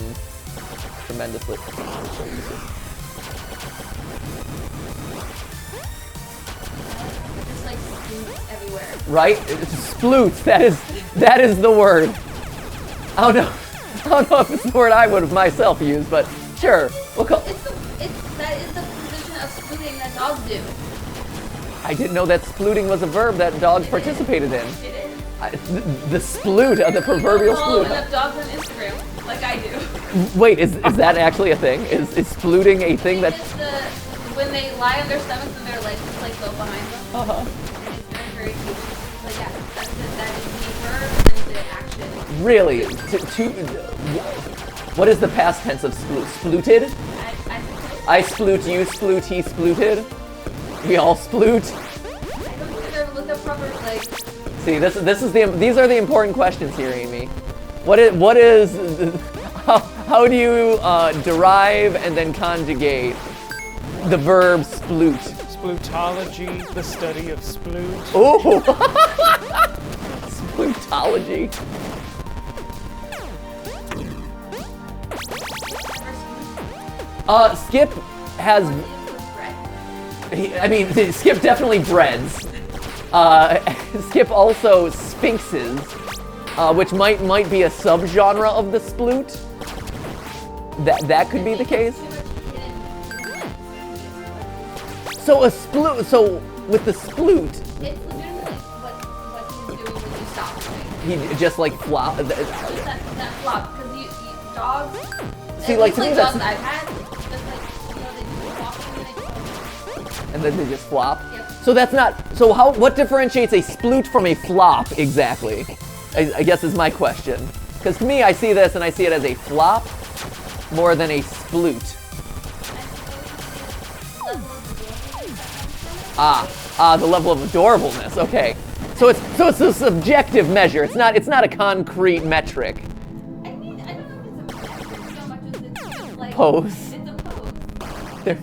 tremendously. Just like spooks everywhere. Right? Sploots. That is the word. I don't know if it's the word I would have myself used, but sure. We'll call. That is the position of splooting that dogs do. I didn't know that splooting was a verb that dogs participated in. It is. The sploot, the proverbial Follow sploot. enough dogs on Instagram, like I do. Wait, is that actually a thing? Is splooting a thing It's that? when they lie on their stomachs and their legs just like go behind them. Uh-huh. And it's very, very cute. But yeah, that is the verb and the action. Really? What is the past tense of sploot? Splooted? I sploot, you sploot, he splooted. We all sploot. I don't think I've ever looked up proper like. See, these are the important questions here, Amy. What is how do you derive and then conjugate the verb sploot? Splootology, the study of sploot. Ooh! Splootology. Skip has. I mean, Skip definitely breads. Skip also sphinxes, which might be a subgenre of the sploot. That could be the case. So a sploot. So with the sploot, It's legitimately what he's doing when you stop doing. he just like flop. Just that flop, because you dogs. See, at like, least, to me, dogs that's- I've had, just like they just walk and they just. And then they just flop. Yep. So that's not. So what differentiates a sploot from a flop exactly? I guess is my question. Because to me, I see this and I see it as a flop more than a sploot. The level of adorableness. Okay. So it's a subjective measure. It's not a concrete metric. I mean, I don't know if it's a metric so much as it's just like. Pose. It's a pose. There-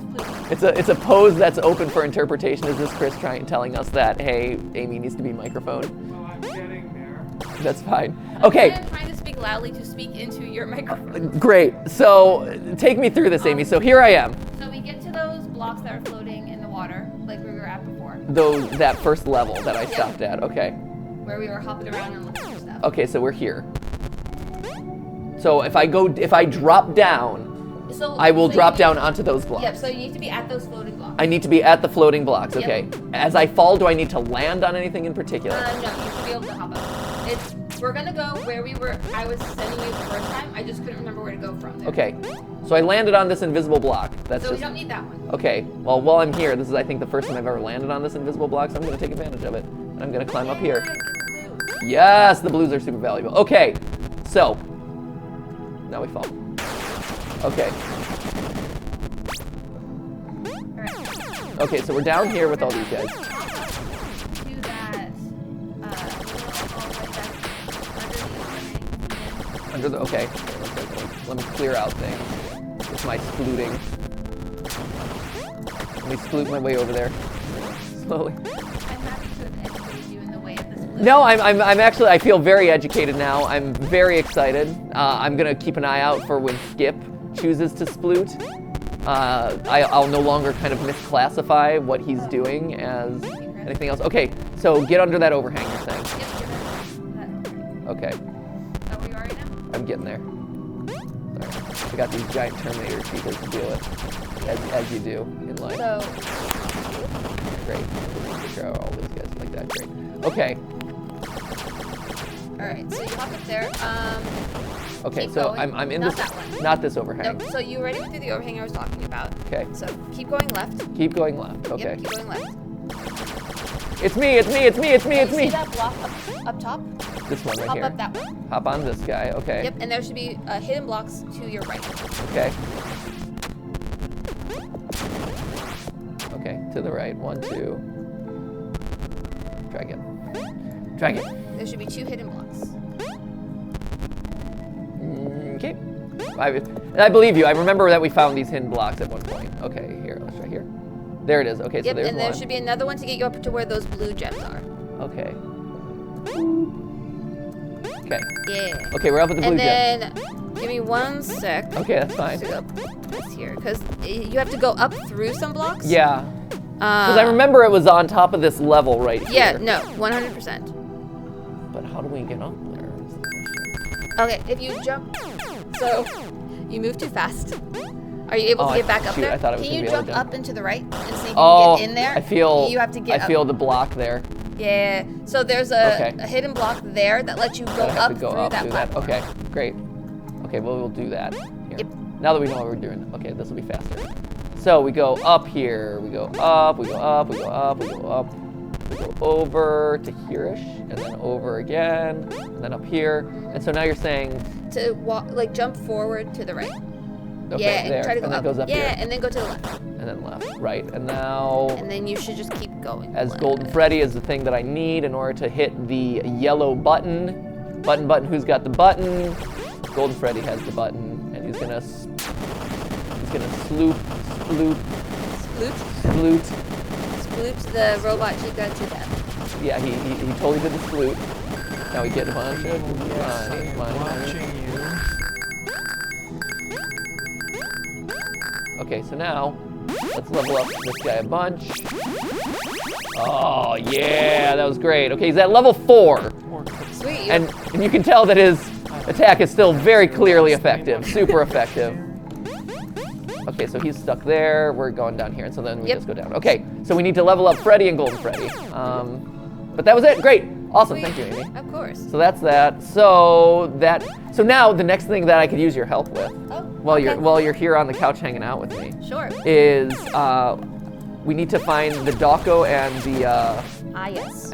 It's a pose that's open for interpretation. Is this Chris telling us that, hey, Amy needs to be microphone? Oh, I'm getting there. That's fine. Okay. I'm trying to speak loudly to speak into your microphone. Great. So take me through this, Amy. So here I am. So we get to those blocks that are floating in the water, like we were at before, That first level that I stopped at. Okay. where we were hopping around and looking for stuff. Okay, so we're here. So if I drop down, So I will so drop you- down onto those blocks. Yep. So you need to be at those floating blocks. I need to be at the floating blocks. Yep. Okay. As I fall, do I need to land on anything in particular? No, you should be able to hop up. We're gonna go where we were. I was sending you the first time. I just couldn't remember where to go from there. Okay. So I landed on this invisible block. That's So we just don't need that one. okay. Well, while I'm here, this is I think the first time I've ever landed on this invisible block, so I'm gonna take advantage of it. And I'm gonna climb up here. Yes, the blues are super valuable. Okay. So now we fall. Okay. Alright. Okay, so we're down here with all these guys. Do that. Under the okay. Let me clear out things with my splooting. Let me sploot my way over there slowly. I'm happy to have educated you in the way of this. No, I'm actually I feel very educated now. I'm very excited. I'm gonna keep an eye out for when Skip chooses to sploot. I'll no longer kind of misclassify what he's doing as anything else. Okay, so get under that overhang, you're saying. Okay, Is that where you are right now? I'm getting there. Sorry. I got these giant Terminator cheaters to deal with, as you do in life. So, Great. Take care of all these guys like that. Great. Okay. alright, so you hop up there. Okay, Keep so going. I'm in Not this, that one. not this overhang. No, so you already went through the overhang I was talking about. Okay. So keep going left. Keep going left. Okay. Yep, keep going left. It's me, it's me, it's me, it's me, it's You me. see that block up top? This one right Hop here. up that one. Hop on this guy. Okay. Yep, and there should be hidden blocks to your right. Okay. Okay, to the right. 1, 2. Try again. Try again. There should be 2 hidden blocks. Okay. I believe you. I remember that we found these hidden blocks at one point. Okay, here. Let's try here. There it is. Okay, so Yep, there's and there one. should be another one to get you up to where those blue gems are. Okay. Okay. Yeah. Okay, we're up at the blue And gem. then, give me 1 sec. Okay, that's fine. To go this here, because you have to go up through some blocks. Yeah. Because I remember it was on top of this level right here. Yeah, no, 100%. But how do we get up there? Okay, if you jump, so you move too fast. Are you able to get back up there? I thought it was Can you gonna be able jump to up into the right and see if you Oh, can get in there? I feel. You have to get I feel the block there. Yeah. So there's a hidden block there that lets you go I have up to go through up that through platform. Okay, great. Okay, well we'll do that. Here. Yep. Now that we know what we're doing, okay, this will be faster. So we go up here. We go up. We go up. We go up. We go up. We go over to here-ish, and then over again, and then up here. And so now you're saying To walk, like jump forward to the right. okay, Yeah, and there, try to go and then up. it goes up yeah, here, and then go to the left. and then left, right, and now. And then you should just keep going. As left. Golden Freddy is the thing that I need in order to hit the yellow button. Button, who's got the button? Golden Freddy has the button, and he's gonna sloop, Sploot. sloot. Sploot the robot Chica to death. Yeah, he totally did the sloot. Now we get a bunch of Yes, money. watching you. Okay, so now let's level up this guy a bunch. Oh yeah, that was great. Okay, he's at level 4. Sweet. And you can tell that his attack is still very clearly effective, super effective. Okay, so he's stuck there. We're going down here, and so then we just go down. Okay, so we need to level up Freddy and Golden Freddy. But that was it. Great, awesome. Thank you, Amy. Of course. So that's that. So now the next thing that I could use your help with, while you're here on the couch hanging out with me, Sure. is we need to find the Dawko and the yes.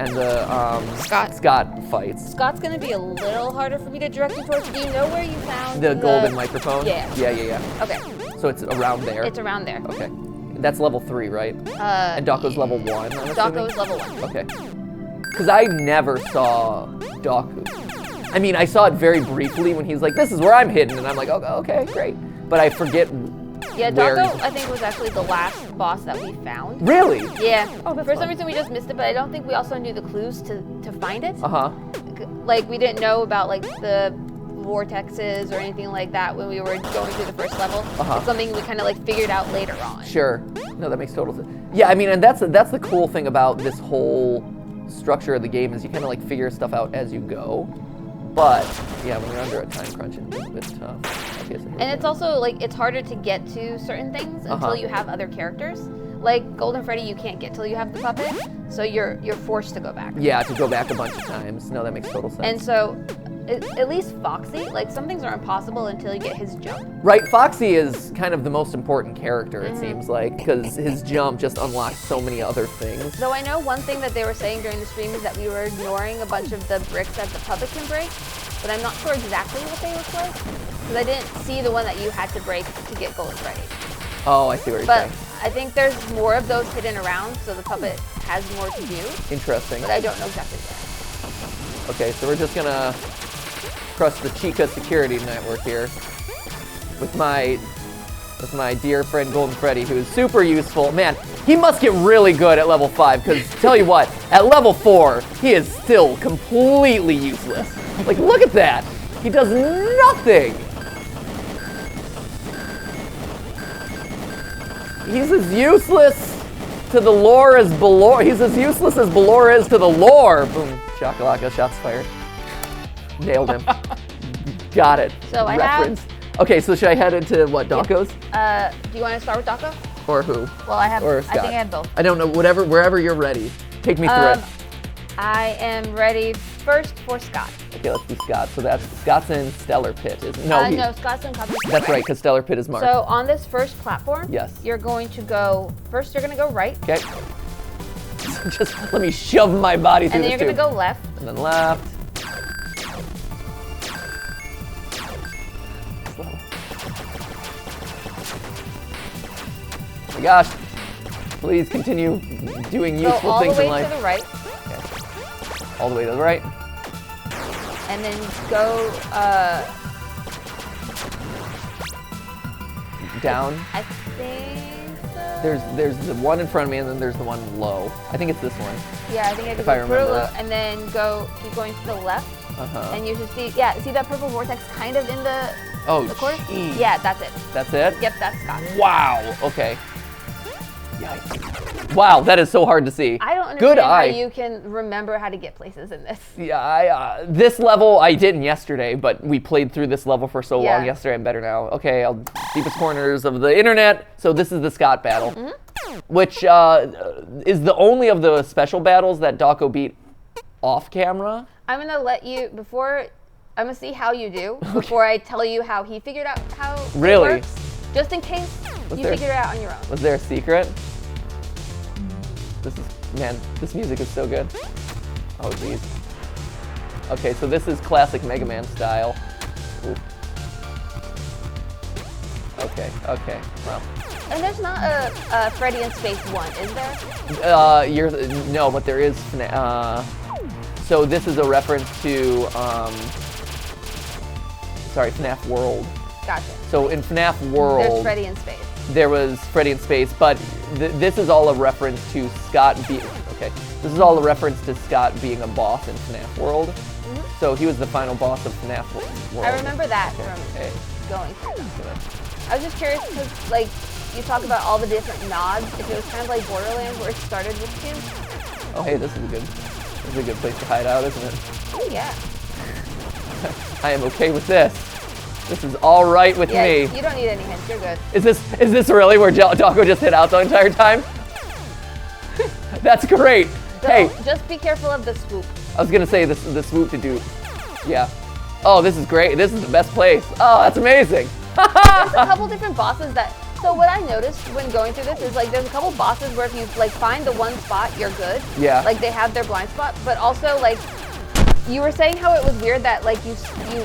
Scott fights. Scott's gonna be a little harder for me to direct you towards. Do you know where you found The golden microphone? Yeah. Yeah. Okay. So it's around there? It's around there. Okay. That's level 3, right? And Dawko's level 1, I'm assuming? Dawko's level 1. Okay. Because I never saw Dawko. I mean, I saw it very briefly when he's like, this is where I'm hidden. And I'm like, oh, okay, great. But I forget Yeah, where Dawko, I think, was actually the last boss that we found. Really? Yeah. Oh, that's For fun. some reason, we just missed it, but I don't think we also knew the clues to find it. Uh-huh. Like, we didn't know about, like, the vortexes or anything like that when we were going through the first level. It's something we kind of, like, figured out later on. Sure. No, that makes total sense. Yeah, I mean, and that's the cool thing about this whole structure of the game is you kind of, like, figure stuff out as you go. But, yeah, when you're under a time crunch, it's a bit tough. Okay, so And it's also, like, it's harder to get to certain things until you have other characters. Like Golden Freddy, you can't get till you have the puppet, so you're forced to go back. Yeah, to go back a bunch of times. No, that makes total sense. And so, at least Foxy, like, some things are impossible until you get his jump. Right, Foxy is kind of the most important character, it seems like, because his jump just unlocks so many other things. Though I know one thing that they were saying during the stream is that we were ignoring a bunch of the bricks that the puppet can break, but I'm not sure exactly what they look like, because I didn't see the one that you had to break to get Golden Freddy. Oh, I see what you're But saying. I think there's more of those hidden around, so the puppet has more to do, Interesting. but I don't know exactly where. Okay, so we're just gonna crush the Chica security network here with my dear friend Golden Freddy, who is super useful. Man, he must get really good at level 5, because tell you what, at level 4, he is still completely useless. Like, look at that. He does nothing. He's as useless to the lore as Belor. He's as useless as Belor is to the lore. Boom, shakalaka, shots fired. Nailed him. Got it. So I Reference. Okay, so should I head into what, Dawko's? Do you want to start with Dawko? Or who? Well, I have. Or I Scott? think I have both. I don't know. Wherever you're ready. Take me through it. I am ready first for Scott. Okay, let's do Scott. So that's Scott's in Stellar Pit. No, Scott's in Copy. That's right, because Stellar Pit is marked. So on this first platform, Yes. you're going to go first. You're going to go right, Okay. Just let me shove my body through and then this you're going to tube. go left. And then left. Oh my gosh. Please continue doing Go useful all the things way in life. to the right, All the way to the right. and then go. Down. I think. There's the one in front of me, and then there's the one low. I think it's this one. Yeah, I think I if go I through remember a that. and then keep going to the left. And you should see, yeah, see that purple vortex kind of in the corner? Geez. Yeah, that's it. That's it? Yep, that's Scott. Wow, okay. Yikes. Wow, that is so hard to see. I don't Good understand how eye. you can remember how to get places in this. Yeah, this level I didn't yesterday, but we played through this level for so long Yeah. yesterday. I'm better now. Okay, deepest corners of the internet. So this is the Scott battle, which is the only of the special battles that Dawko beat off camera. I'm gonna let you, I'm gonna see how you do before I tell you how he figured out how Really? it works. Just in case you figure it out on your own. Was there a secret? This music is so good. Oh, geez. Okay, so this is classic Mega Man style. Ooh. Okay. Well. And there's not a Freddy in Space 1, is there? No, but there is. So this is a reference to, FNAF World. Gotcha. So in FNAF World, There's Freddy in Space. there was Freddy in Space, but this is all a reference to Scott being. Okay, this is all a reference to Scott being a boss in FNAF World. So he was the final boss of FNAF World. I remember that from going through them. I was just curious because, like, you talk about all the different nods. If it was kind of like Borderlands where it started with two. Oh, hey, this is a good place to hide out, isn't it? Oh, yeah. I am okay with this. This is all right with Yeah, me. you don't need any hints. You're good. Is this really where Dawko just hid out the entire time? That's great. So Hey, just be careful of the swoop. I was gonna say the swoop to do. Yeah. Oh, this is great. This is the best place. Oh, that's amazing. There's a couple different bosses that. So what I noticed when going through this is like there's a couple bosses where if you like find the one spot, you're good. Yeah. Like they have their blind spot, but also like you were saying how it was weird that like you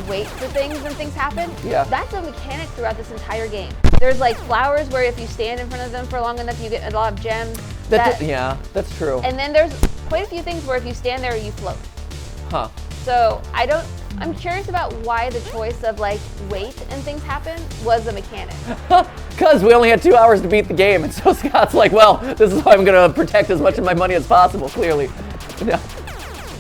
wait for things and things happen. Yeah. That's a mechanic throughout this entire game. There's like flowers where if you stand in front of them for long enough, you get a lot of gems. Yeah, that's true. And then there's quite a few things where if you stand there, you float. Huh. So I'm curious about why the choice of like wait and things happen was a mechanic. Because we only had 2 hours to beat the game, and so Scott's like, well, this is how I'm gonna protect as much of my money as possible, clearly. Yeah.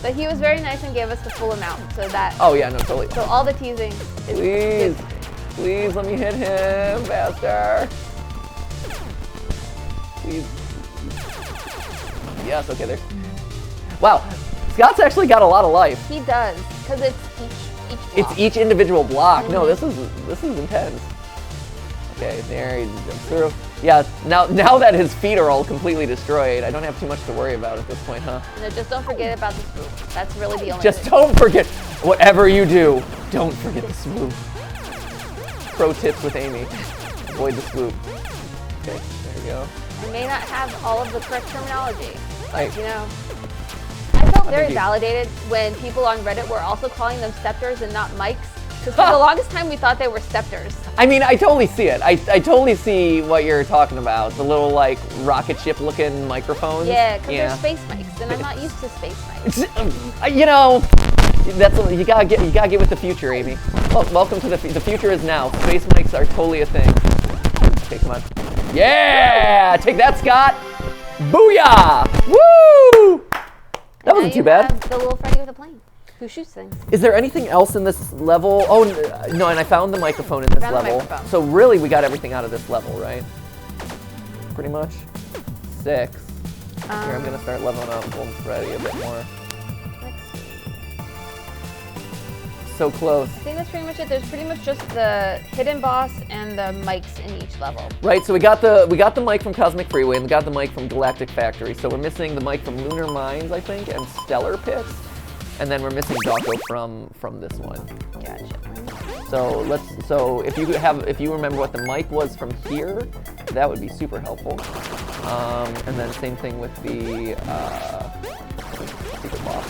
But he was very nice and gave us the full amount, so that. Oh yeah, no, totally. So all the teasing is. Please let me hit him faster. Please. Yes, okay, there. Wow, Scott's actually got a lot of life. He does, because it's each block. It's each individual block. No, this is intense. Okay, there he jumps through. Yeah, now that his feet are all completely destroyed, I don't have too much to worry about at this point, huh? No, just don't forget about the swoop. That's really the only Just thing. don't forget, whatever you do, don't forget the swoop. Pro tips with Amy, avoid the swoop. Okay, there we go. I may not have all of the correct terminology, but Hey. you know. I felt very you- validated when people on Reddit were also calling them scepters and not mics. Because for the longest time we thought they were scepters. I mean, I totally see it. I totally see what you're talking about. The little, like, rocket ship looking microphones. Yeah, because they're space mics, and I'm not used to space mics. You know, you gotta get with the future, Amy. Well, welcome to the future is now. Space mics are totally a thing. Okay, come on. Yeah, take that, Scott. Booyah! Woo! That wasn't too bad. Have the little Freddy with a plane who shoots things. Is there anything else in this level? Oh, no, and I found the microphone in this Found the level. microphone. So really, we got everything out of this level, right? Pretty much. 6. Here, I'm gonna start leveling up Golden Freddy a bit more. Let's see. So close. I think that's pretty much it. There's pretty much just the hidden boss and the mics in each level. Right, so we got the mic from Cosmic Freeway and we got the mic from Galactic Factory. So we're missing the mic from Lunar Mines, I think, and Stellar Pits. And then we're missing Dawko from this one. Gotcha. So if you remember what the mic was from here, that would be super helpful. And then same thing with the secret boss,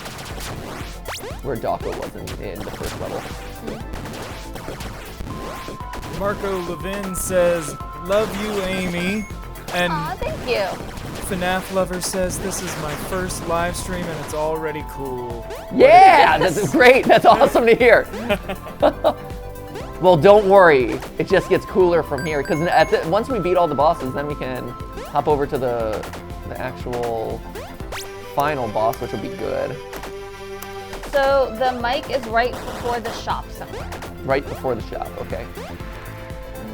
where Dawko wasn't in the first level. Marco Levin says, "Love you, Amy," and Aw, thank you. FNAF Lover says, "This is my first live stream and it's already cool." Yeah, that's great. That's awesome to hear. Well, don't worry. It just gets cooler from here because once we beat all the bosses, then we can hop over to the actual final boss, which will be good. So the mic is right before the shop somewhere. Right before the shop, okay.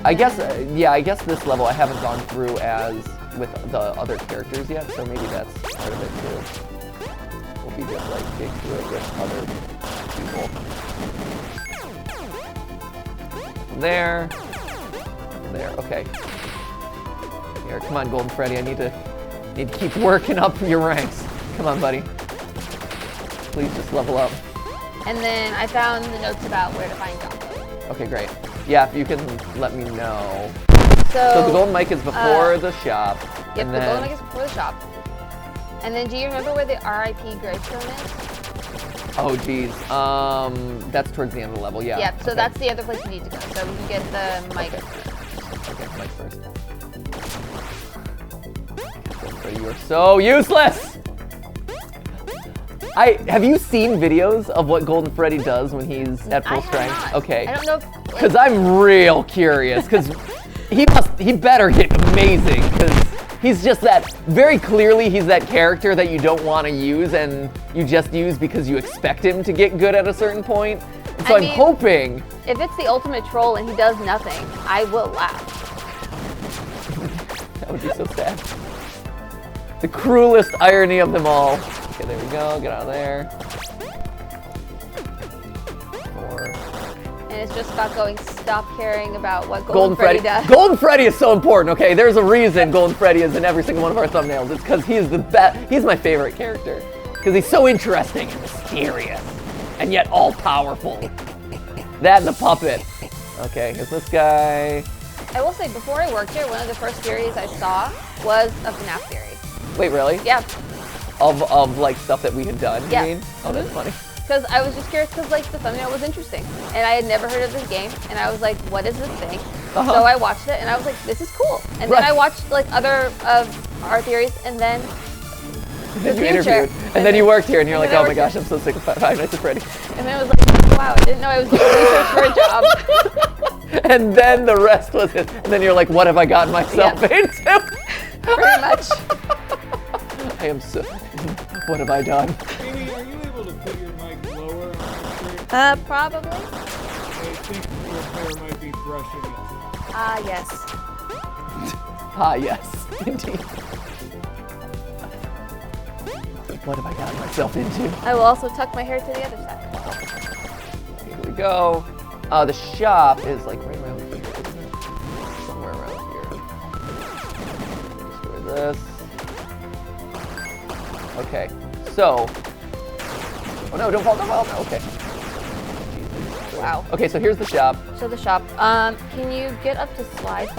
I guess, yeah, I guess this level I haven't gone through as with the other characters yet, so maybe that's part of it too. We'll be just like dig through it with other people. There. There, okay. Here, come on, Golden Freddy, I need to keep working up your ranks. Come on, buddy. Please just level up. And then I found the notes about where to find Jocko. Okay, great. Yeah, if you can let me know. So the golden mic is before the shop. Yep, and the then, golden mic is before the shop. And then do you remember where the RIP gravestone is? Oh, geez. That's towards the end of the level, yeah. Yep, so okay. that's the other place you need to go. So we can get the mic. Okay, mic first. Freddy, you are so useless! Have you seen videos of what Golden Freddy does when he's at full strength? Not. Okay. I don't know if, Because I'm real curious, because he better get amazing, because he's just that, very clearly he's that character that you don't want to use and you just use because you expect him to get good at a certain point. And so I'm hoping. If it's the ultimate troll and he does nothing, I will laugh. That would be so sad. The cruelest irony of them all. Okay, there we go, get out of there. 4. And it's just about going, stop caring about what Golden Freddy does. Golden Freddy is so important, okay? There's a reason Golden Freddy is in every single one of our thumbnails. It's because he's the best. He's my favorite character. Because he's so interesting and mysterious. And yet all-powerful. That and the puppet. Okay, here's this guy. I will say, before I worked here, one of the first theories I saw was a FNAF theory. Wait, really? Yeah. Of like stuff that we had done, Yeah. you mean? Oh, that's funny. Because I was just curious because like the thumbnail was interesting. And I had never heard of this game. And I was like, what is this thing? So I watched it and I was like, this is cool. And then I watched like other of our theories and then the you future. interviewed. And then you worked here and you're like, then I oh my worked gosh, here. I'm so sick of Five Nights at Freddy. And then I was like, wow, I didn't know I was doing research for a job. And then the rest was it. And then you're like, what have I gotten myself into? Pretty much. I am so, what have I done? Amy, are you able to put your mic lower on the screen? Probably. I think your hair might be brushing it. Ah, yes. Ah, yes, indeed. What have I gotten myself into? I will also tuck my hair to the other side. Here we go. The shop is like right around here, isn't it? Somewhere around here. Destroy this. Okay, so. Oh no, don't fall, don't fall. Okay. Wow. Okay, so here's the shop. So the shop. Can you get up to slide?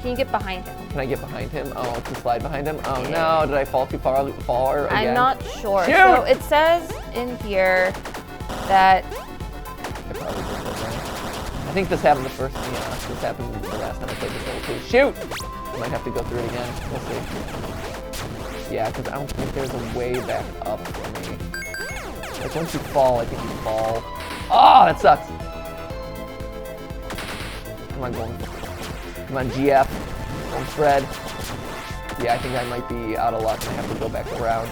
Can you get behind him? Can I get behind him? Oh, to slide behind him? Oh no, did I fall too far again? I'm not sure. Shoot! So it says in here that. I probably did that wrong. I think this happened the first, yeah, this happened the last time I played this level too. Shoot! I might have to go through it again. We'll see. Yeah, because I don't think there's a way back up for me. Like once you fall, I think you fall. Oh, that sucks! Come on, Golden. Come on, GF. Golden Fred. Yeah, I think I might be out of luck and I have to go back around.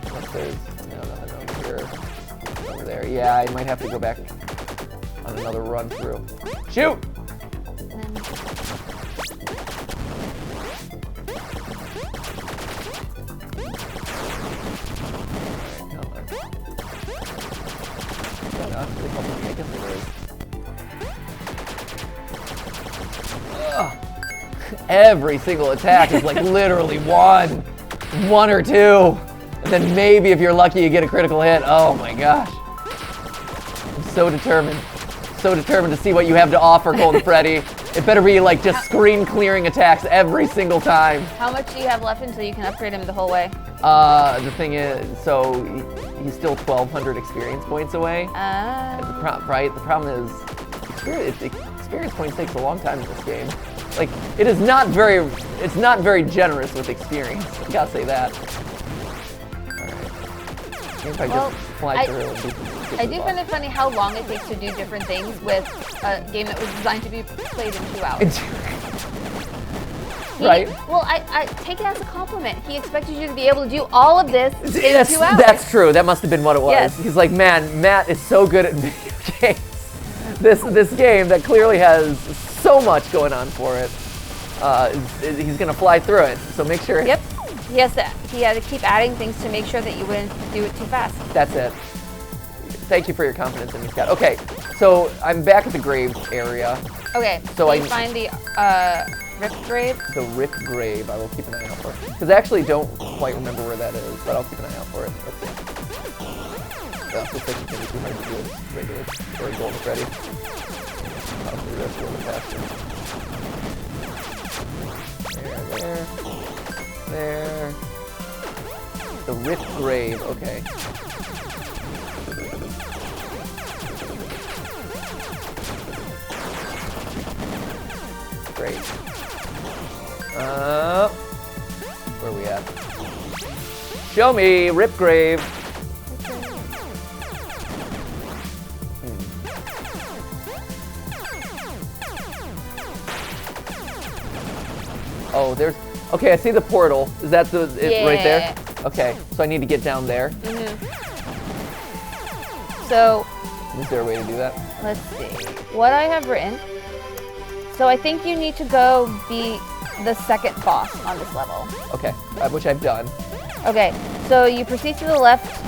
Unless there's nothing over here. Over there. Yeah, I might have to go back on another run through. Shoot! Every single attack is like literally one or two. And then maybe if you're lucky you get a critical hit. Oh my gosh. I'm so determined. So determined to see what you have to offer, Golden Freddy. It better be like just screen clearing attacks every single time. How much do you have left until you can upgrade him the whole way? The thing is, so he's still 1,200 experience points away. Right? The problem is, experience points takes a long time in this game. Like, it's not very generous with experience. I gotta say that. Alright. If I just fly through and do I do find it funny how long it takes to do different things with a game that was designed to be played in 2 hours. right? Well, I take it as a compliment. He expected you to be able to do all of this in 2 hours. That's true. That must have been what it was. Yes. He's like, man, Matt is so good at video games. This game that clearly has so much going on for it. He's gonna fly through it. So make sure. Yep. He had to keep adding things to make sure that you wouldn't do it too fast. That's it. Thank you for your confidence in me, Scott. Okay, so I'm back at the grave area. Okay. So you find the ripped grave. The ripped grave. I will keep an eye out for it because I actually don't quite remember where that is, but I'll keep an eye out for it. Let's see. This thing can be too hard to do regular or golden Freddy. I'll do this a little faster. There. The ripped grave. Okay. Great. Where are we at? Show me, rip grave. Oh, there's. Okay, I see the portal. Is that it right there? Okay, so I need to get down there. So. Is there a way to do that? Let's see. What I have written. So I think you need to go be the second boss on this level. Okay, which I've done. Okay, so you proceed to the left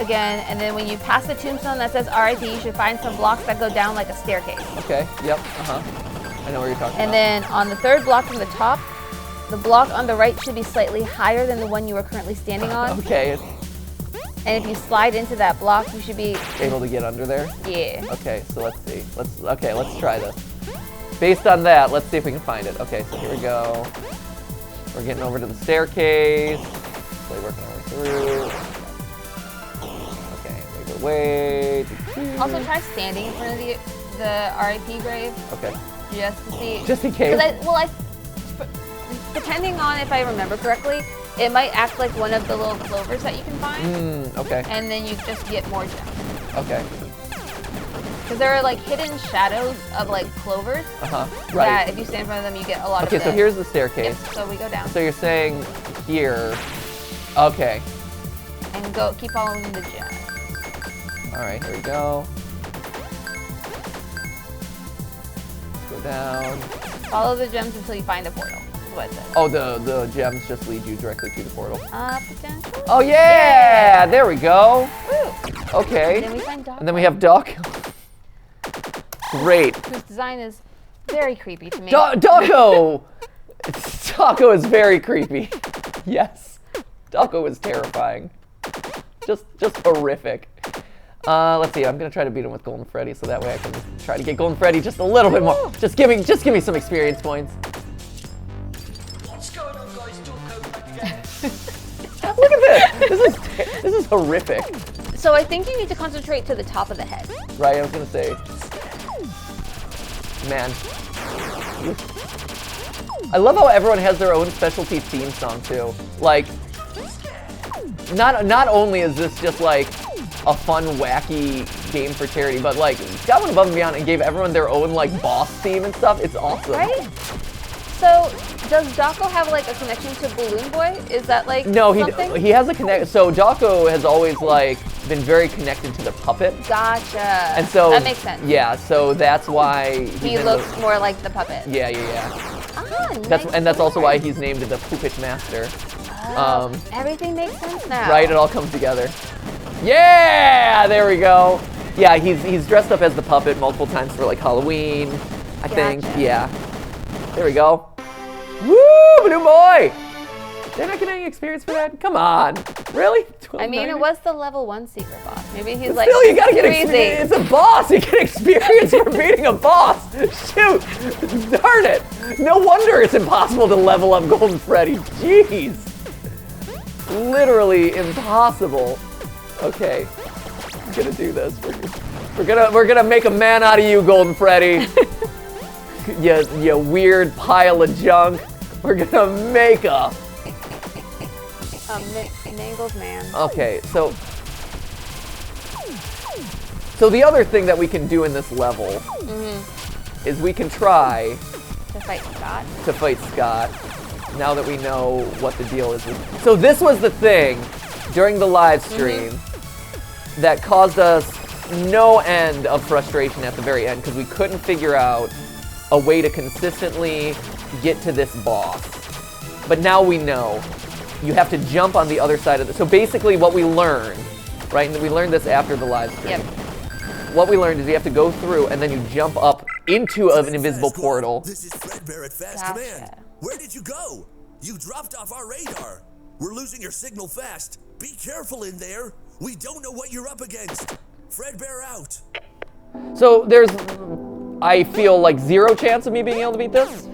again, and then when you pass the tombstone that says RIP, you should find some blocks that go down like a staircase. Okay, yep, I know where you're talking about. And then on the third block from the top, the block on the right should be slightly higher than the one you are currently standing on. Okay. And if you slide into that block, you should be able to get under there? Yeah. Okay, so let's see. Let's try this. Based on that, let's see if we can find it. Okay, so here we go. We're getting over to the staircase. Slowly working our way through. Okay, wait. Also try standing in front of the RIP grave. Okay. Just to see. Just in case. Depending on if I remember correctly, it might act like one of the little clovers that you can find. Okay. And then you just get more gems. Okay. Because there are like hidden shadows of like clovers. Right. That if you stand in front of them, you get a lot of them. Okay, so here's the staircase. Yep, so we go down. So you're saying here. Okay. And keep following the gems. All right, here we go. Go down. Follow the gems until you find a portal. That's what it says. Oh, the gems just lead you directly to the portal. Potential. Oh yeah! There we go. Woo. Okay. And then we find Doc. And then we have Doc. Great. Whose design is very creepy to me. Docko! Docko is very creepy. Yes. Docko is terrifying. Just horrific. Let's see. I'm gonna try to beat him with Golden Freddy, so that way I can try to get Golden Freddy just a little bit more. Just give me some experience points. What's going on, guys? Docko back again. Look at this. This is horrific. So I think you need to concentrate to the top of the head. Right. I was gonna say. Man. I love how everyone has their own specialty theme song too. Like, not only is this just like a fun, wacky game for charity, but like Scott went above and beyond and gave everyone their own like boss theme and stuff. It's awesome. Right? So does Docko have like a connection to Balloon Boy? Is that like something? he has a connect. So Docko has always like been very connected to the puppet. Gotcha. And so that makes sense. Yeah, so that's why he looks more like the puppet. Yeah. That's also why he's named the Poopage Master. Oh, everything makes sense now. Right, it all comes together. Yeah, there we go. Yeah, he's dressed up as the puppet multiple times for like Halloween, I think. Yeah. There we go. Woo, Balloon Boy! They're not getting any experience for that? Come on. Really? I mean, it was the level 1 secret boss. Maybe he's like, still, you gotta get experience. It's a boss. You get experience for beating a boss. Shoot. Darn it. No wonder it's impossible to level up Golden Freddy. Jeez. Literally impossible. Okay. I'm gonna do this. We're gonna make a man out of you, Golden Freddy. You weird pile of junk. We're gonna make a Mangles man. Okay, so the other thing that we can do in this level is we can try To fight Scott. To fight Scott. Now that we know what the deal is. So this was the thing during the live stream that caused us no end of frustration at the very end because we couldn't figure out a way to consistently get to this boss. But now we know. You have to jump on the other side of the... So basically what we learned, right, and we learned this after the live stream. Yep. What we learned is you have to go through and then you jump up into an invisible portal. This is Fred at Fast Command. Where did you go? You dropped off our radar. We're losing your signal fast. Be careful in there. We don't know what you're up against. Fredbear out. So there's, I feel like 0 chance of me being able to beat this.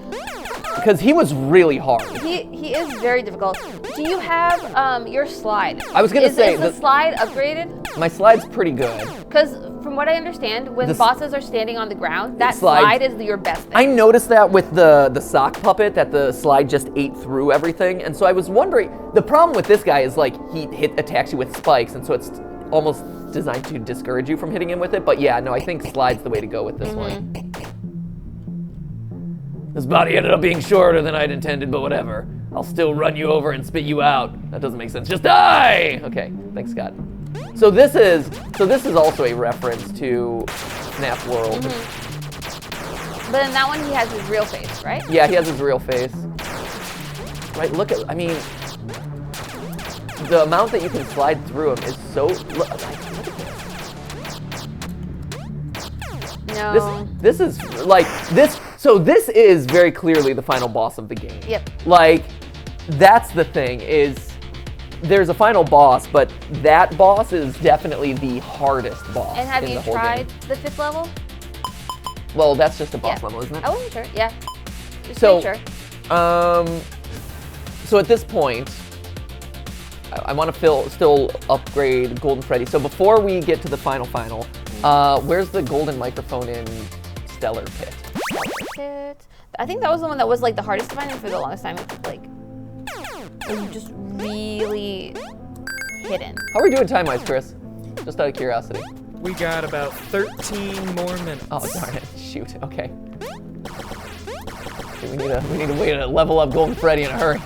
Because he was really hard. He is very difficult. Do you have your slide? I was gonna say is the slide upgraded? My slide's pretty good. Because from what I understand, when bosses are standing on the ground, that slide slide is your best thing. I noticed that with the sock puppet, that the slide just ate through everything, and so I was wondering. The problem with this guy is like he attacks you with spikes, and so it's almost designed to discourage you from hitting him with it. But yeah, no, I think slide's the way to go with this one. This body ended up being shorter than I'd intended, but whatever. I'll still run you over and spit you out. That doesn't make sense. Just die! Okay, thanks, Scott. So this is also a reference to FNAF World. But in that one, he has his real face, right? Yeah, he has his real face. Right, look at, I mean, the amount that you can slide through him is so, look at this. No. This is like this. So this is very clearly the final boss of the game. Yep. Like, that's the thing is, there's a final boss, but that boss is definitely the hardest boss. And have in you the whole tried game. the 5th level? Well, that's just a boss level, isn't it? I wasn't sure. Yeah. Just So, make sure. So at this point, I want to still upgrade Golden Freddy. So before we get to the final, where's the golden microphone in Stellar Pit? I think that was the one that was like the hardest to find, and for the longest time, like, it was just really hidden. How are we doing time-wise, Chris? Just out of curiosity. We got about 13 more minutes. Oh, darn it. Shoot. Okay. We need a way to level up Golden Freddy in a hurry.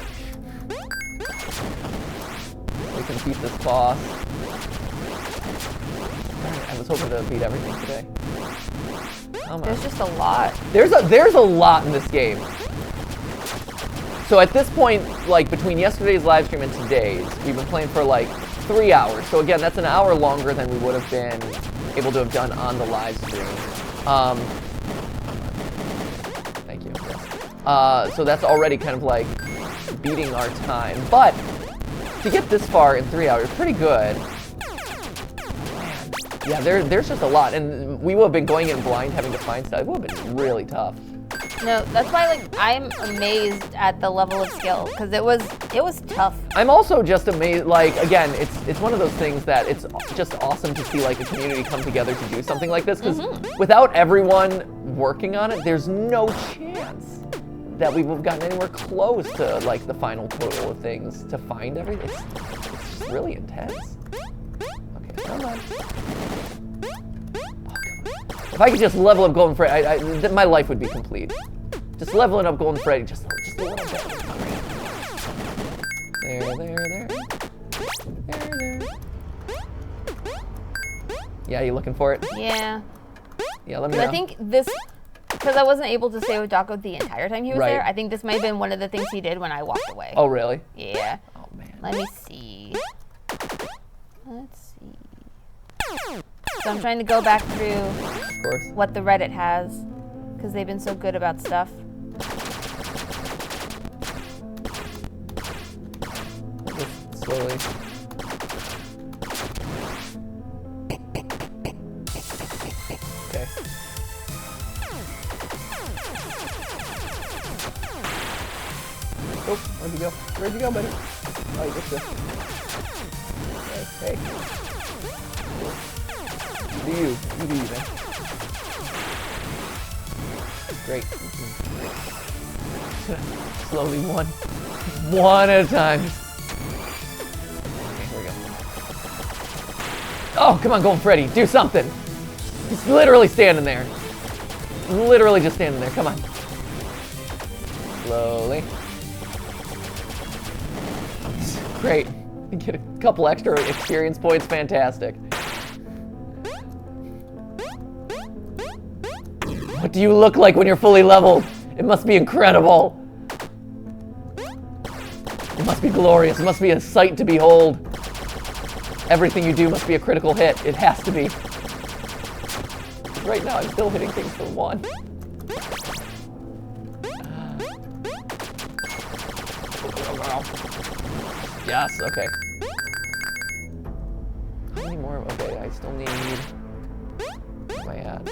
We can beat this boss. I was hoping to beat everything today. Come on. There's just a lot. There's a lot in this game. So at this point, like between yesterday's live stream and today's, we've been playing for like 3 hours. So again, that's an hour longer than we would have been able to have done on the live stream. Thank you. So that's already kind of like beating our time. But to get this far in 3 hours, pretty good. Yeah, there's just a lot, and we would have been going in blind, having to find stuff. It would have been really tough. No, that's why like I'm amazed at the level of skill because it was tough. I'm also just amazed. Like again, it's one of those things that it's just awesome to see like a community come together to do something like this because without everyone working on it, there's no chance that we would have gotten anywhere close to like the final total of things to find everything. It's just really intense. Okay, come on. If I could just level up Golden Freddy, my life would be complete. Just leveling up Golden Freddy, just a little bit. There. Yeah, you looking for it? Yeah. Yeah, let me know. I think this, because I wasn't able to stay with Daco the entire time he was there, I think this might have been one of the things he did when I walked away. Oh, really? Yeah. Oh, man. Let me see. Let's see. So I'm trying to go back through what the Reddit has, because they've been so good about stuff. Just slowly. Okay. Oh, where'd you go? Where'd you go, buddy? Oh, you just go. Hey. Do you do you, man. Great. Slowly, one at a time. Okay, here we go. Oh, come on, Golden Freddy, do something. He's literally standing there. Literally just standing there, come on. Slowly. Great. Get a couple extra experience points. Fantastic. What do you look like when you're fully leveled? It must be incredible. It must be glorious. It must be a sight to behold. Everything you do must be a critical hit. It has to be. Right now, I'm still hitting things for 1. Yes, okay. How many more? Okay, I still need... Where am I at?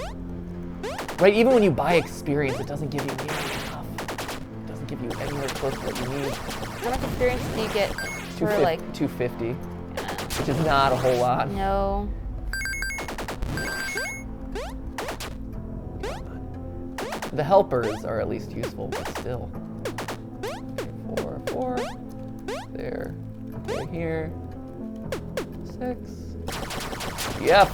Right, even when you buy experience, it doesn't give you nearly enough. It doesn't give you anywhere close to what you need. How much experience do you get for like... 250, which is not a whole lot. No. The helpers are at least useful, but still. 4. There. Okay, here. 6. Yep.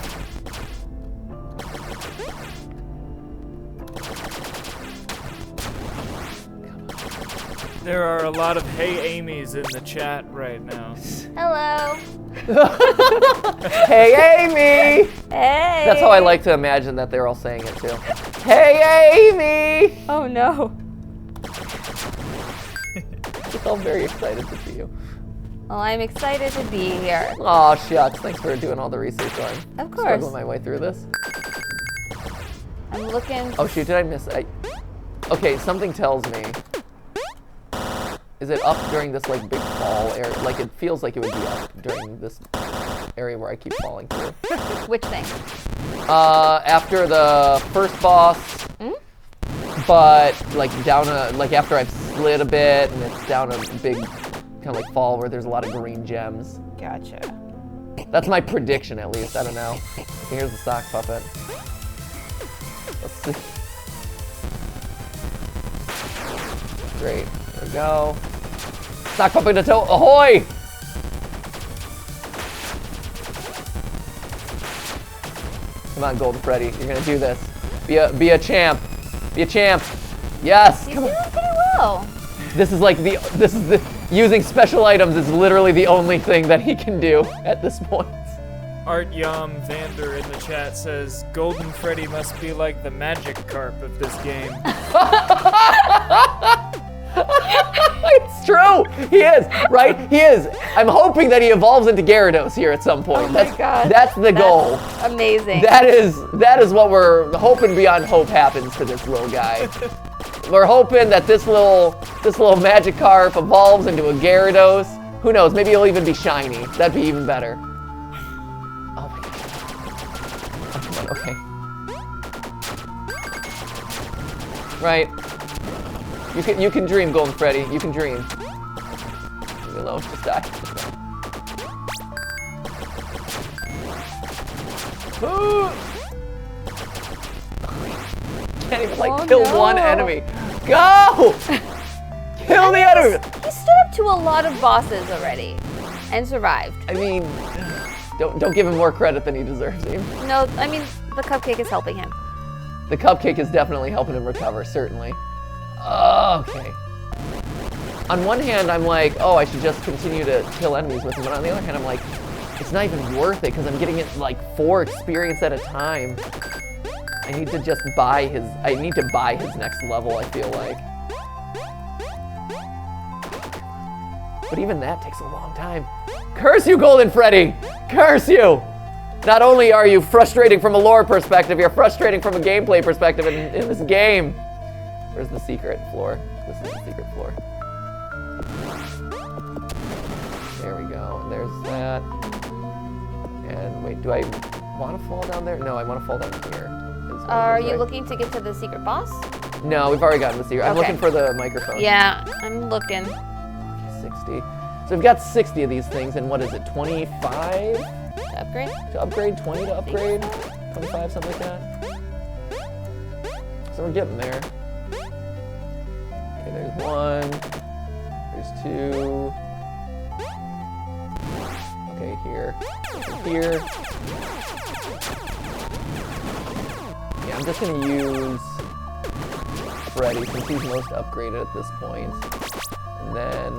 There are a lot of hey Amy's in the chat right now. Hello. Hey, Amy! Hey. That's how I like to imagine that they're all saying it too. Hey, Amy! Oh no. Just all very excited to see you. Well, I'm excited to be here. Aw, shucks. Thanks for doing all the research on. Of course. Struggling my way through this. I'm looking. Oh shoot, did I miss it? Okay, something tells me. Is it up during this like big fall area? Like it feels like it would be up during this area where I keep falling through. Which thing? After the first boss, but like down like after I've slid a bit and it's down a big kind of like fall where there's a lot of green gems. Gotcha. That's my prediction at least. I don't know. Here's the sock puppet. Let's see. Great. There we go. Sock puppet to toe. Ahoy! Come on, Golden Freddy. You're gonna do this. Be a champ. Be a champ. Yes. You're doing pretty well. This is using special items is literally the only thing that he can do at this point. Art Yam Vander in the chat says, Golden Freddy must be like the magic carp of this game. It's true. He is, right? He is. I'm hoping that he evolves into Gyarados here at some point. Oh my God. That's the goal. Amazing. That is what we're hoping beyond hope happens to this little guy. We're hoping that this little Magikarp evolves into a Gyarados. Who knows? Maybe he'll even be shiny. That'd be even better. Oh my God. Oh, come on. Okay. Right. You can dream, Golden Freddy. You can dream. Leave me alone. Just die. Can't even kill one enemy. Go! Kill the enemy! He stood up to a lot of bosses already and survived. I mean, don't give him more credit than he deserves, Eve. No, I mean, the cupcake is helping him. The cupcake is definitely helping him recover, certainly. Okay. On one hand, I'm like, oh, I should just continue to kill enemies with him, but on the other hand, I'm like, it's not even worth it because I'm getting it like 4 experience at a time. I need to just buy his next level, I feel like. But even that takes a long time. Curse you, Golden Freddy! Curse you! Not only are you frustrating from a lore perspective, you're frustrating from a gameplay perspective in this game. Where's the secret floor? This is the secret floor. There we go. And there's that. And wait, do I want to fall down there? No, I want to fall down here. Are you looking to get to the secret boss? No, we've already gotten the secret. I'm looking for the microphone. Yeah, I'm looking. Okay, 60. So we've got 60 of these things, and what is it, 25? To upgrade? To upgrade, 20 to upgrade? 25, something like that? So we're getting there. Okay, there's 1. There's 2. Okay, here. Here. Yeah, I'm just gonna use Freddy since he's most upgraded at this point. And then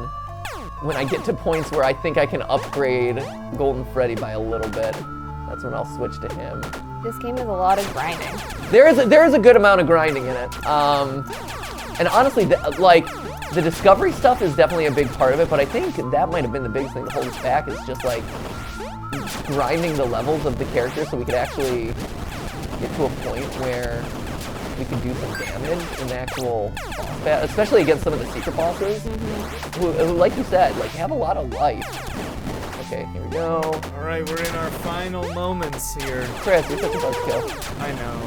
when I get to points where I think I can upgrade Golden Freddy by a little bit, that's when I'll switch to him. This game is a lot of grinding. There is a good amount of grinding in it. And honestly, the discovery stuff is definitely a big part of it, but I think that might have been the biggest thing to hold us back is just like grinding the levels of the characters so we could actually get to a point where we can do some damage in the actual boss battle, especially against some of the secret bosses, who, like you said, like have a lot of life. Okay, here we go. All right, we're in our final moments here. Chris, you're such a buzzkill. I know.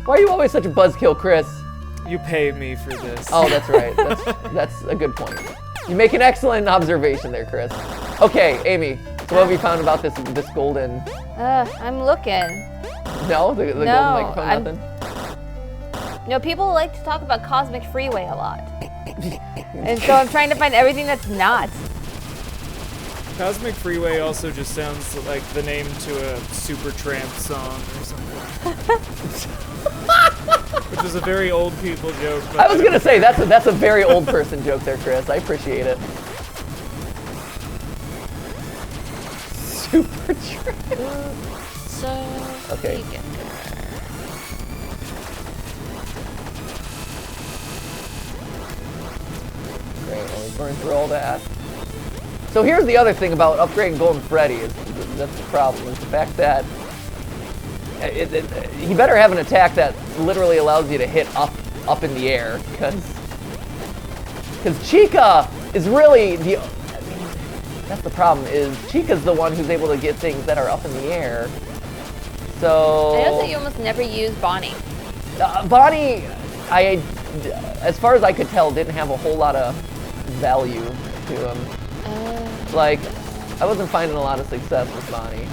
Why are you always such a buzzkill, Chris? You pay me for this. Oh, that's right. That's a good point. You make an excellent observation there, Chris. Okay, Amy, so what have you found about this golden? I'm looking. No, the golden microphone, nothing. No, people like to talk about Cosmic Freeway a lot. And so I'm trying to find everything that's not. Cosmic Freeway also just sounds like the name to a Supertramp song or something. Which is a very old people joke. But I was gonna say that's a very old person joke there, Chris. I appreciate it. Supertramp. So Okay. we get there. Great, well, we burned through all that. So here's the other thing about upgrading Golden Freddy is that's the problem, is the fact that he better have an attack that literally allows you to hit up in the air, because Chica is really that's the problem, is Chica's the one who's able to get things that are up in the air. So I know that you almost never use Bonnie. Bonnie, as far as I could tell, didn't have a whole lot of value to him. Like, I wasn't finding a lot of success with Bonnie.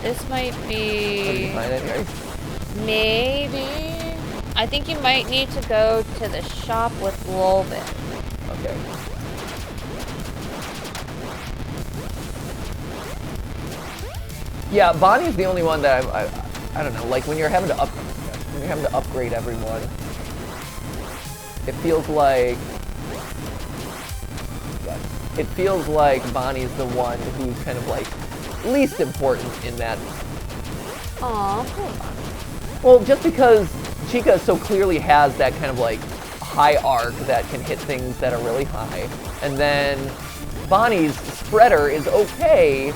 This might Did you be find it? maybe. I think you might need to go to the shop with Lolbin. Okay. Yeah, Bonnie's the only one that I don't know. Like when you're having to upgrade everyone, it feels like Bonnie's the one who's kind of like least important in that. Aw, poor Bonnie. Well, just because Chica so clearly has that kind of like high arc that can hit things that are really high, and then Bonnie's spreader is okay,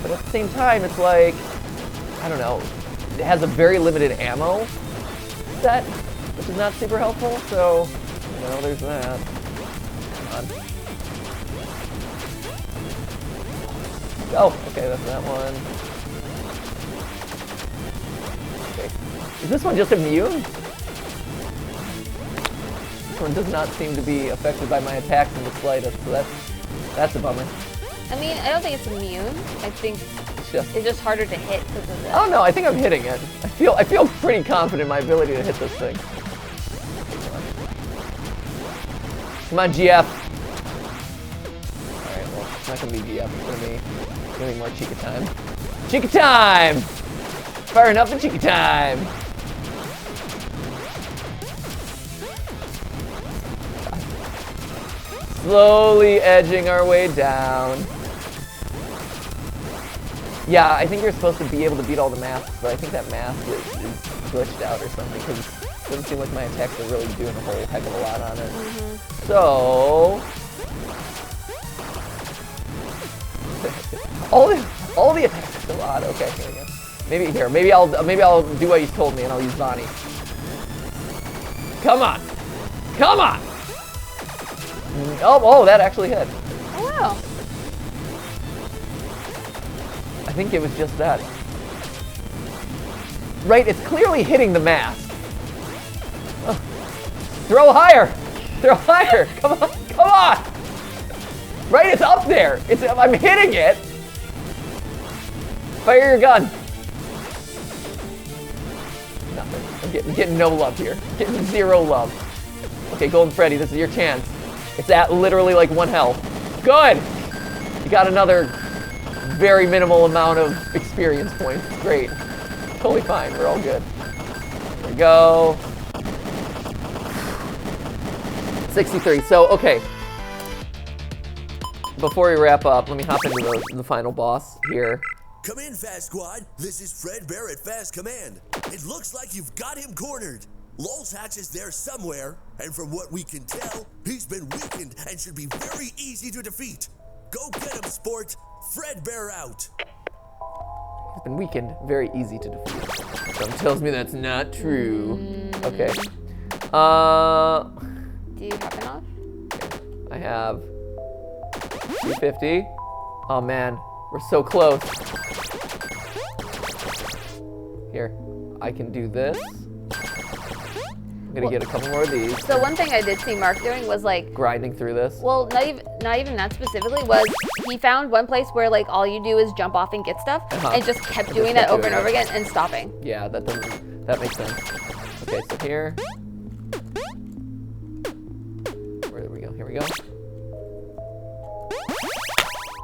but at the same time it's like, I don't know, it has a very limited ammo set, which is not super helpful, so, you know, there's that. Come on. Oh, okay, that's that one. Okay. Is this one just immune? This one does not seem to be affected by my attacks in the slightest, so that's a bummer. I mean, I don't think it's immune. I think it's just harder to hit because of that. Oh no, I think I'm hitting it. I feel pretty confident in my ability to hit this thing. Come on, GF. Alright, well, it's not gonna be GF, it's gonna be more Chica time. Chica time! Firing up in Chica time! Slowly edging our way down. Yeah, I think you're supposed to be able to beat all the masks, but I think that mask is glitched out or something, because it doesn't seem like my attacks are really doing a whole heck of a lot on it. So... all the attacks are still odd. Okay, here we go. Maybe I'll do what he's told me and I'll use Bonnie. Come on! Come on! Oh, that actually hit. Oh, wow. I think it was just that. Right, it's clearly hitting the mask. Oh. Throw higher! Throw higher! Come on! Come on! Right, it's up there! I'm hitting it! Fire your gun! Nothing. I'm getting no love here. Getting zero love. Okay, Golden Freddy, this is your chance. It's at literally like 1 health. Good! You got another very minimal amount of experience points. Great. Totally fine. We're all good. There we go. 63. So, okay. Before we wrap up, let me hop into the final boss here. Come in, Fast Squad. This is Fred Bear at Fast Command. It looks like you've got him cornered. Lol's Hatch is there somewhere, and from what we can tell, he's been weakened and should be very easy to defeat. Go get him, sport. Fred Bear out. He's been weakened, very easy to defeat. Some tells me that's not true. Okay. Do you have enough? I have 250. Oh man, we're so close. Here, I can do this. I'm gonna get a couple more of these. So one thing I did see Mark doing was like grinding through this. Well, not even that specifically, was he found one place where like all you do is jump off and get stuff, and just kept doing that over and over again and stopping. Yeah, that makes sense. Okay, so here. Where do we go? Here we go.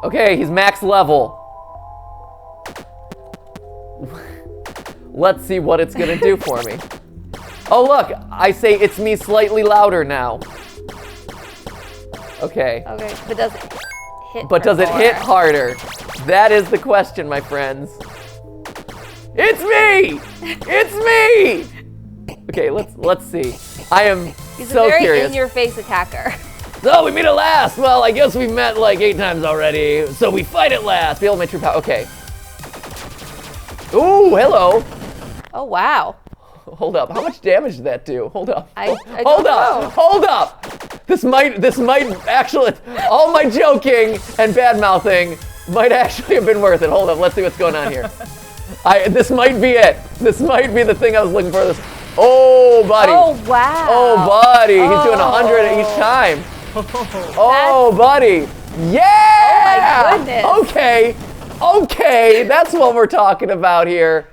Okay, he's max level. Let's see what it's gonna do for me. Oh look, I say it's me slightly louder now. Okay. Okay, but does it hit? But does it hit harder? That is the question, my friends. It's me! It's me! Okay, let's see. I am He's so a very curious. in-your-face attacker. So we meet at last. Well, I guess we've met like 8 times already. So we fight at last. Be able to make true power. Okay. Ooh, hello. Oh wow. Hold up. How much damage did that do? Hold up. I Hold don't up. know. Hold up. This might actually, all my joking and bad mouthing might actually have been worth it. Hold up. Let's see what's going on here. This might be it. This might be the thing I was looking for. Oh, buddy. Oh wow. Oh, buddy. He's doing 100 each time. Oh, buddy. Yeah. Oh my goodness. Okay. Okay. That's what we're talking about here.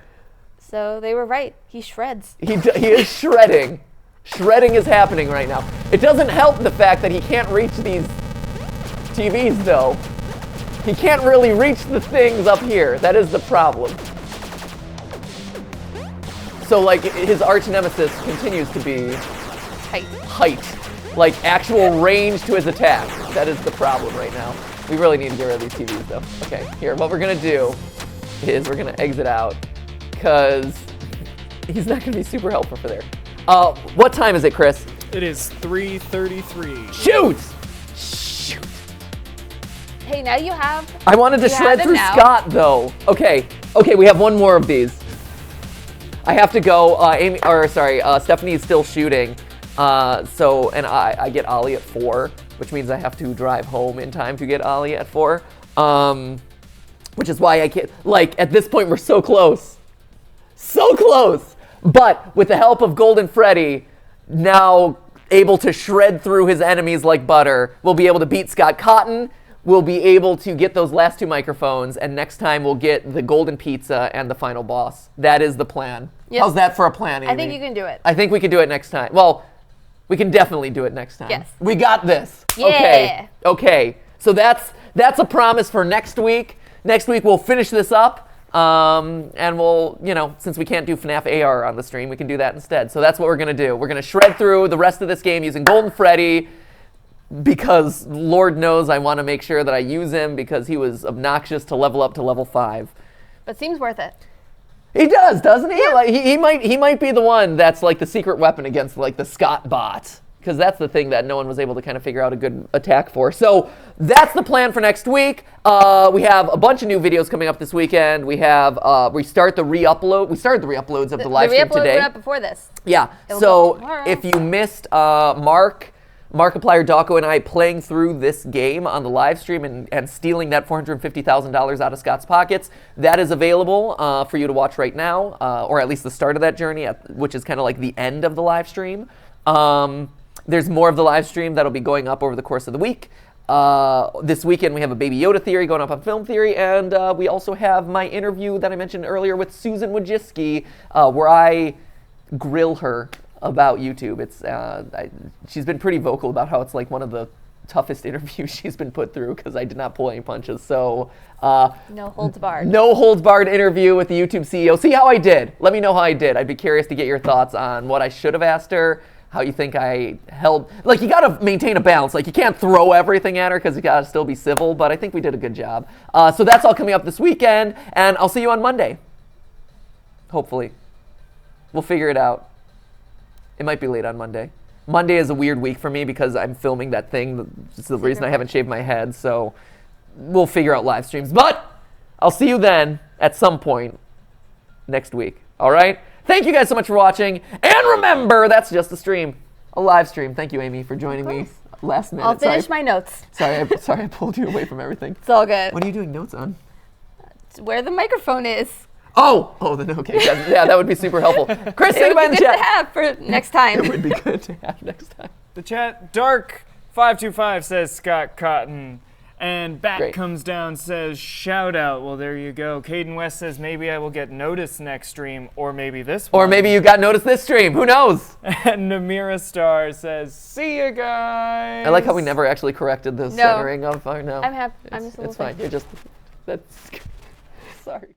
So they were right. He shreds. He is shredding. Shredding is happening right now. It doesn't help the fact that he can't reach these TVs, though. He can't really reach the things up here. That is the problem. So, like, his arch nemesis continues to be height. Like, actual range to his attack. That is the problem right now. We really need to get rid of these TVs, though. Okay, here, what we're going to do is we're going to exit out, because he's not going to be super helpful for there. What time is it, Chris? It is 3:33. Shoot! Shoot! Hey, now you have. I wanted to shred through Scott, though. Okay, we have one more of these. I have to go. Stephanie's still shooting. And I get Ollie at 4, which means I have to drive home in time to get Ollie at 4. Which is why I can't. Like, at this point, we're so close. So close! But with the help of Golden Freddy, now able to shred through his enemies like butter, we'll be able to beat Scott Cotton. We'll be able to get those last 2 microphones, and next time we'll get the golden pizza and the final boss. That is the plan. Yep. How's that for a plan, Amy? I think you can do it. I think we can do it next time. Well, we can definitely do it next time. Yes. We got this. Yeah. Okay. So that's a promise for next week. Next week we'll finish this up. And we'll, since we can't do FNAF AR on the stream, we can do that instead. So that's what we're going to do. We're going to shred through the rest of this game using Golden Freddy, because Lord knows I want to make sure that I use him, because he was obnoxious to level up to level 5. But seems worth it. He does, doesn't he? Yeah. Like, he might be the one that's like the secret weapon against like the Scott bot, because that's the thing that no one was able to kind of figure out a good attack for. So that's the plan for next week. We have a bunch of new videos coming up this weekend. We have we started the re-uploads of the live stream today. The re-upload went up before this. Yeah. It'll So go tomorrow. if you missed Markiplier, Dawko, and I playing through this game on the live stream and stealing that $450,000 out of Scott's pockets, that is available for you to watch right now, or at least the start of that journey, which is kind of like the end of the live stream. There's more of the live stream that'll be going up over the course of the week. This weekend we have a Baby Yoda theory going up on Film Theory, and we also have my interview that I mentioned earlier with Susan Wojcicki, where I grill her about YouTube. She's been pretty vocal about how it's like one of the toughest interviews she's been put through, because I did not pull any punches. So no holds barred. No holds barred interview with the YouTube CEO. See how I did. Let me know how I did. I'd be curious to get your thoughts on what I should have asked her, how you think I held. Like, you gotta maintain a balance. Like, you can't throw everything at her because you gotta still be civil, but I think we did a good job. So that's all coming up this weekend, and I'll see you on Monday. Hopefully. We'll figure it out. It might be late on Monday. Monday is a weird week for me because I'm filming that thing. It's the reason I haven't shaved my head, so we'll figure out live streams. But I'll see you then at some point next week. All right? Thank you guys so much for watching. And remember, that's just a stream, a live stream. Thank you, Amy, for joining me last minute. I'll finish my notes. Sorry, I pulled you away from everything. It's all good. What are you doing notes on? Where the microphone is. Oh, then okay. Yeah, that would be super helpful. Chris, say goodbye in the chat. It would be good to have for next time. It would be good to have next time. The chat, Dark525 says Scott Cotton. And Bat Great. comes down, says shout out. Well, there you go. Caden West says maybe I will get noticed next stream, or maybe this one. Or maybe you got noticed this stream. Who knows? And Namira Star says, see you guys. I like how we never actually corrected the centering of our no. I'm happy. I'm just a little It's fine. You're just, that's, sorry.